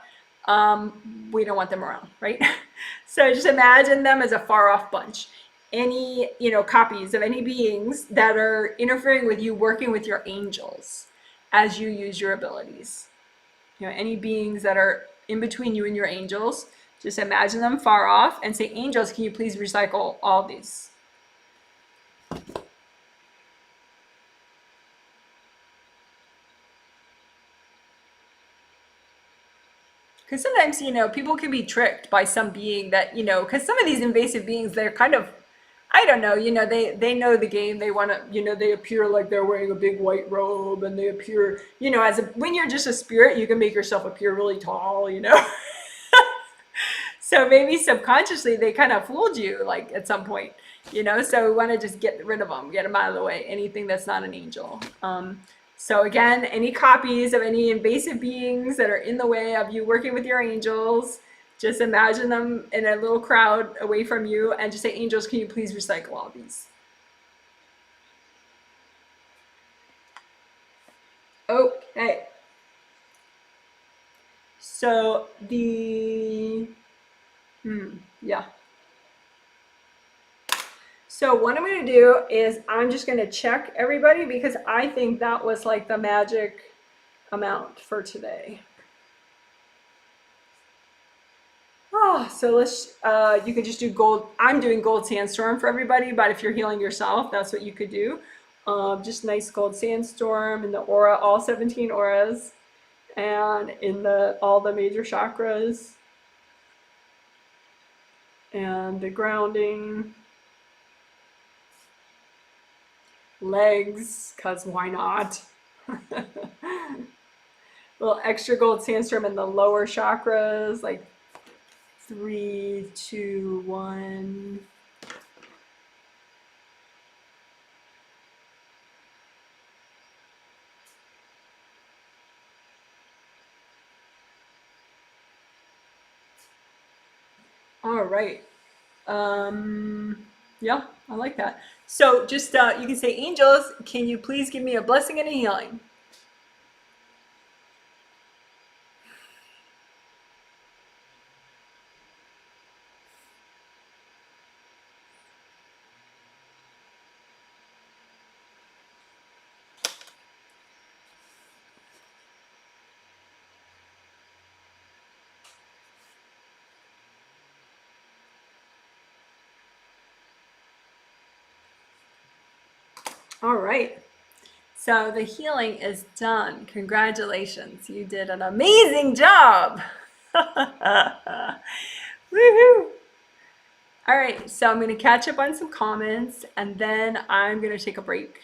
we don't want them around, right? So just imagine them as a far off bunch. Any copies of any beings that are interfering with you working with your angels. as you use your abilities. Any beings that are in between you and your angels, just imagine them far off and say, angels, can you please recycle all these? Because sometimes, people can be tricked by some being that, because some of these invasive beings, they're kind of, I don't know, they know the game. They want to, they appear like they're wearing a big white robe, and they appear, when you're just a spirit, you can make yourself appear really tall, So maybe subconsciously they kind of fooled you, like at some point, so we want to just get rid of them, get them out of the way, anything that's not an angel. So again, any copies of any invasive beings that are in the way of you working with your angels, just imagine them in a little crowd away from you and just say, angels, can you please recycle all these? Okay. So yeah. So what I'm going to do is I'm just going to check everybody, because I think that was like the magic amount for today. Oh, so let's, you could just do gold. I'm doing gold sandstorm for everybody, but if you're healing yourself, that's what you could do. Just nice gold sandstorm in the aura, all 17 auras, and in all the major chakras, and the grounding, legs, cause why not? Little extra gold sandstorm in the lower chakras, like 3, 2, 1. All right. Yeah, I like that. So just, you can say, angels, can you please give me a blessing and a healing? All right. So the healing is done. Congratulations. You did an amazing job. Woohoo. All right. So I'm going to catch up on some comments, and then I'm going to take a break.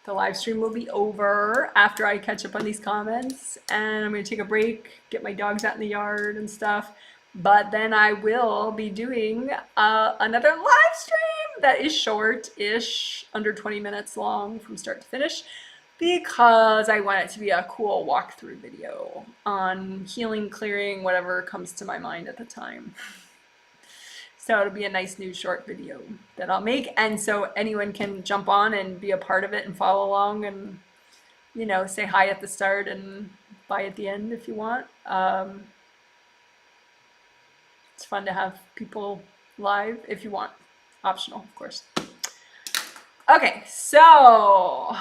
The live stream will be over after I catch up on these comments, and I'm going to take a break, get my dogs out in the yard and stuff. But then I will be doing another live stream that is short-ish, under 20 minutes long from start to finish, because I want it to be a cool walkthrough video on healing, clearing, whatever comes to my mind at the time. So it'll be a nice new short video that I'll make, and so anyone can jump on and be a part of it and follow along, and say hi at the start and bye at the end if you want. It's fun to have people live if you want. Optional, of course. Okay, so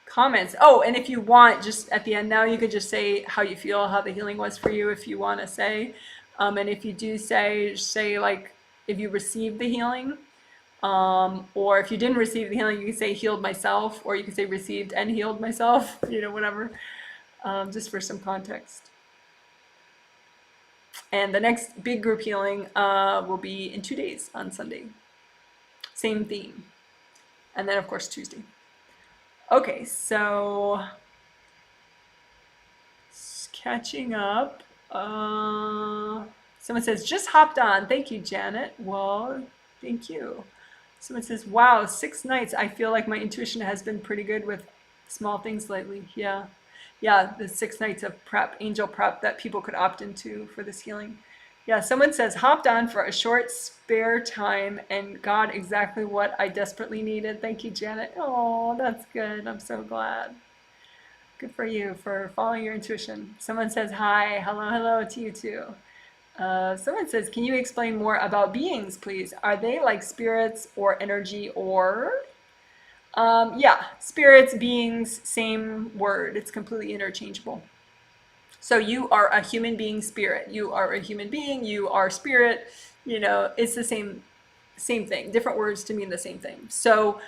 comments. Oh, and if you want, just at the end now, you could just say how you feel, how the healing was for you, if you want to say. And if you do say like if you received the healing, or if you didn't receive the healing, you can say healed myself, or you can say received and healed myself, whatever, just for some context. And the next big group healing will be in 2 days on Sunday. Same theme. And then, of course, Tuesday. Okay, so catching up. Someone says, just hopped on. Thank you, Janet. Well, thank you. Someone says, wow, 6 nights. I feel like my intuition has been pretty good with small things lately. Yeah. Yeah, the 6 nights of prep, angel prep that people could opt into for this healing. Yeah, someone says, hopped on for a short spare time and got exactly what I desperately needed. Thank you, Janet. Oh, that's good. I'm so glad. Good for you for following your intuition. Someone says, hi, hello to you too. Someone says, can you explain more about beings, please? Are they like spirits or energy, or? Yeah, spirits, beings, same word. It's completely interchangeable. So you are a human being spirit. You are a human being. You are spirit. You know, it's the same thing. Different words to mean the same thing. So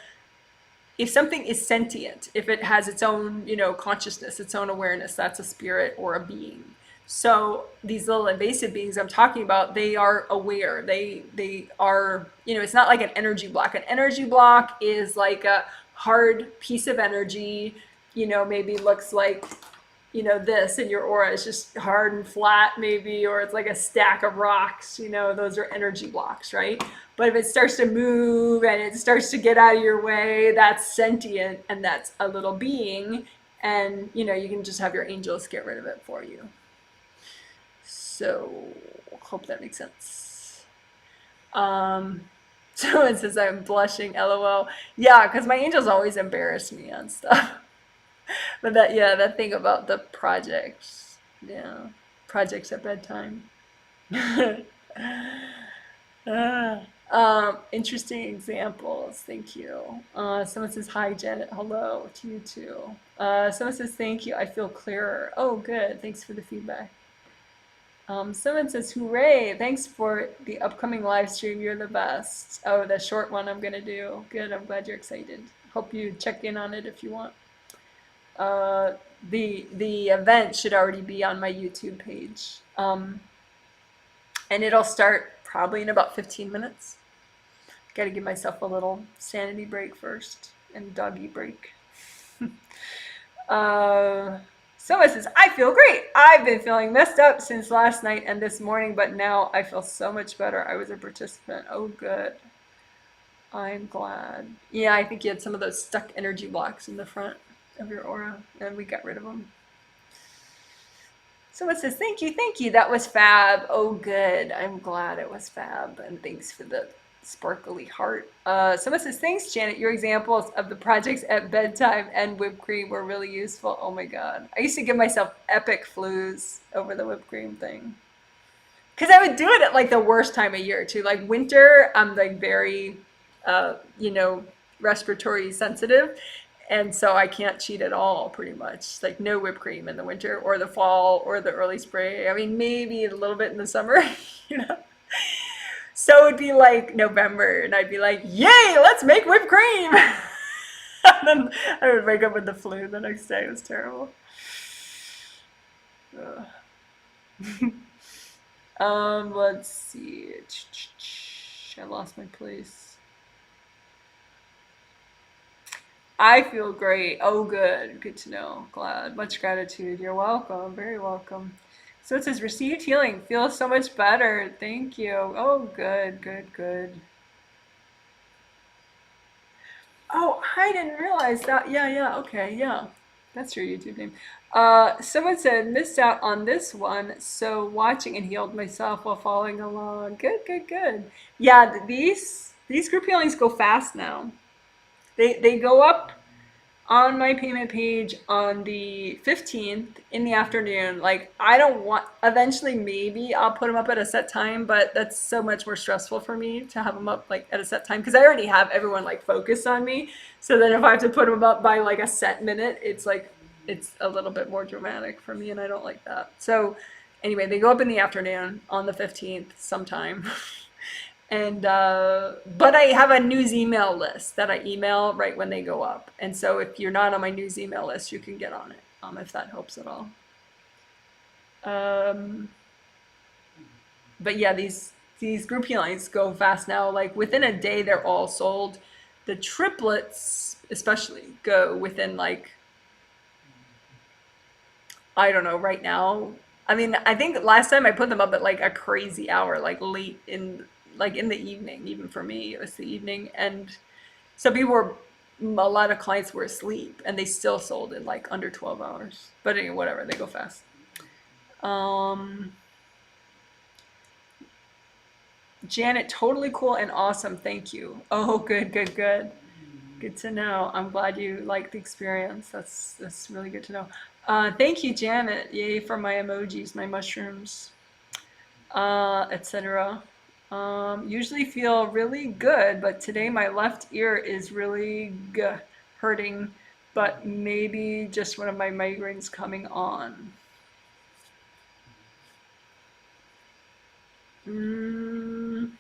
if something is sentient, if it has its own, you know, consciousness, its own awareness, that's a spirit or a being. So these little invasive beings I'm talking about, they are aware. They are, you know, it's not like an energy block. An energy block is like a hard piece of energy, you know, maybe looks like, you know, this in your aura is just hard and flat maybe, or it's like a stack of rocks, you know, those are energy blocks, right? But if it starts to move and it starts to get out of your way, that's sentient and that's a little being. And, you know, you can just have your angels get rid of it for you. So, hope that makes sense. Someone says I'm blushing, lol. Yeah, because my angels always embarrass me on stuff. But that, yeah, that thing about the projects. Yeah, projects at bedtime. Interesting examples. Thank you. Someone says, hi, Janet. Hello to you too. Someone says, thank you. I feel clearer. Oh, good. Thanks for the feedback. Someone says, hooray. Thanks for the upcoming live stream. You're the best. Oh, the short one I'm going to do. Good. I'm glad you're excited. Hope you check in on it if you want. The event should already be on my YouTube page. And it'll start probably in about 15 minutes. Got to give myself a little sanity break first and doggy break. Someone says, I feel great. I've been feeling messed up since last night and this morning, but now I feel so much better. I was a participant. Oh, good. I'm glad. Yeah, I think you had some of those stuck energy blocks in the front of your aura, and we got rid of them. Someone says, thank you, that was fab. Oh, good. I'm glad it was fab, and thanks for the sparkly heart. Someone says, thanks, Janet. Your examples of the projects at bedtime and whipped cream were really useful. Oh my God. I used to give myself epic flus over the whipped cream thing. Because I would do it at like the worst time of year too. Like winter, I'm like very, you know, respiratory sensitive. And so I can't cheat at all, pretty much. Like no whipped cream in the winter or the fall or the early spring. I mean, maybe a little bit in the summer, you know. So it'd be like November, and I'd be like, yay, let's make whipped cream. And then I would wake up with the flu the next day. It was terrible. Let's see. I lost my place. I feel great. Oh, good. Good to know. Glad. Much gratitude. You're welcome. Very welcome. So it says, received healing. Feels so much better. Thank you. Oh, good, good, good. Oh, I didn't realize that. Yeah, okay, yeah. That's your YouTube name. Someone said, missed out on this one, so watching and healed myself while following along. Good, good, good. Yeah, these group healings go fast now. They go up on my payment page on the 15th in the afternoon. Like, I don't want, eventually maybe I'll put them up at a set time, but that's so much more stressful for me to have them up like at a set time because I already have everyone like focused on me. So then if I have to put them up by like a set minute, it's like, it's a little bit more dramatic for me and I don't like that. So anyway, they go up in the afternoon on the 15th sometime. And but I have a news email list that I email right when they go up. And so if you're not on my news email list, you can get on it, if that helps at all. But yeah, these group healings go fast now. Like within a day, they're all sold. The triplets, especially, go within like, I don't know, right now. I mean, I think last time I put them up at like a crazy hour, like late in the evening. Even for me, it was the evening, and so a lot of clients were asleep, and they still sold in like under 12 hours. But anyway, whatever, they go fast. Janet, totally cool and awesome. Thank you. Oh, good, good, good. Good to know. I'm glad you liked the experience. That's really good to know. Thank you, Janet. Yay for my emojis, my mushrooms, etc. Usually feel really good, but today my left ear is really hurting, but maybe just one of my migraines coming on. Mm.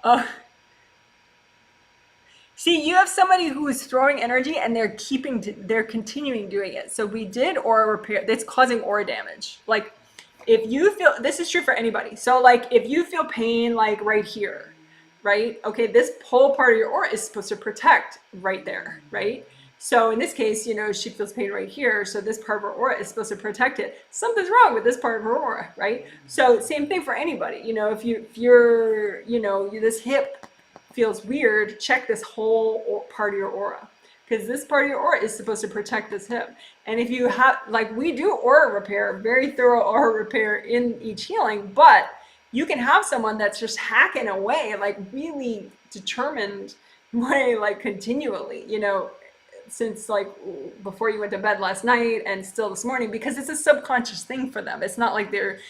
Oh, see, you have somebody who is throwing energy and they're continuing doing it. So we did aura repair. That's causing aura damage. Like if you feel, this is true for anybody. So like if you feel pain like right here, right? Okay, this whole part of your aura is supposed to protect right there, right? So in this case, she feels pain right here. So this part of her aura is supposed to protect it. Something's wrong with this part of her aura, right? So same thing for anybody. If you're, this hip feels weird, check this whole part of your aura, because this part of your aura is supposed to protect this hip. And if you have, like we do aura repair, very thorough aura repair in each healing, but you can have someone that's just hacking away, like really determined way, like continually, since like before you went to bed last night and still this morning, because it's a subconscious thing for them. It's not like they're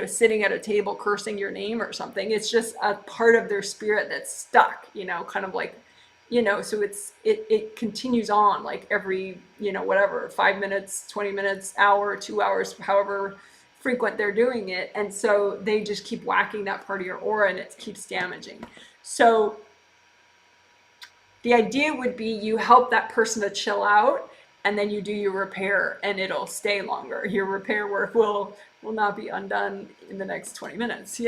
sitting at a table cursing your name or something. It's just a part of their spirit that's stuck, kind of like, so it continues on like every, whatever, 5 minutes, 20 minutes, hour, 2 hours, however frequent they're doing it. And so they just keep whacking that part of your aura and it keeps damaging. So the idea would be you help that person to chill out, and then you do your repair and it'll stay longer. Your repair work will not be undone in the next 20 minutes,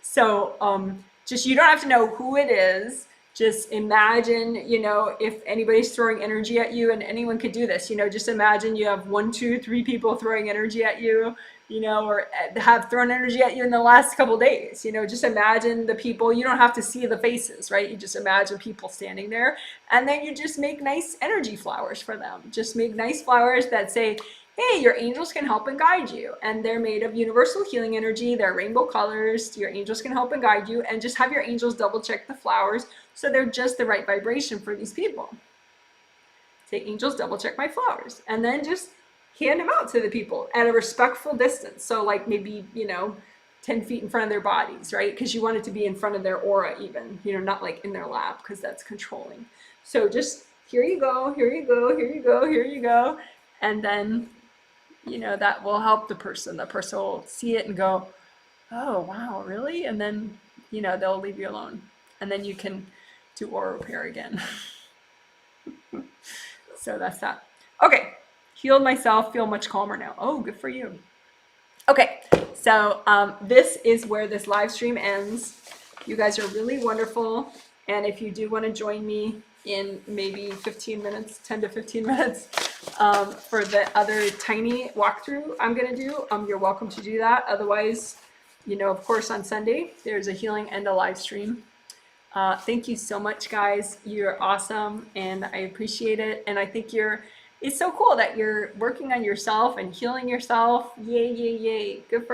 So just, you don't have to know who it is. Just imagine, if anybody's throwing energy at you, and anyone could do this, just imagine you have 1, 2, 3 people throwing energy at you, or have thrown energy at you in the last couple of days. Just imagine the people. You don't have to see the faces, right? You just imagine people standing there, and then you just make nice energy flowers for them. Just make nice flowers that say, hey, your angels can help and guide you. And they're made of universal healing energy. They're rainbow colors. Your angels can help and guide you. And just have your angels double check the flowers so they're just the right vibration for these people. Say, angels, double check my flowers. And then just hand them out to the people at a respectful distance. So like maybe, 10 feet in front of their bodies, right? Because you want it to be in front of their aura even, not like in their lap, because that's controlling. So just, here you go, here you go, here you go, here you go. And then, that will help the person. The person will see it and go, oh, wow, really? And then, they'll leave you alone. And then you can do aura repair again. So that's that. Okay, healed myself, feel much calmer now. Oh, good for you. Okay, so this is where this live stream ends. You guys are really wonderful. And if you do want to join me in maybe 15 minutes, 10 to 15 minutes, for the other tiny walkthrough I'm going to do, you're welcome to do that. Otherwise, of course, on Sunday, there's a healing and a live stream. Thank you so much, guys. You're awesome, and I appreciate it. And I think it's so cool that you're working on yourself and healing yourself. Yay, yay, yay. Good for you.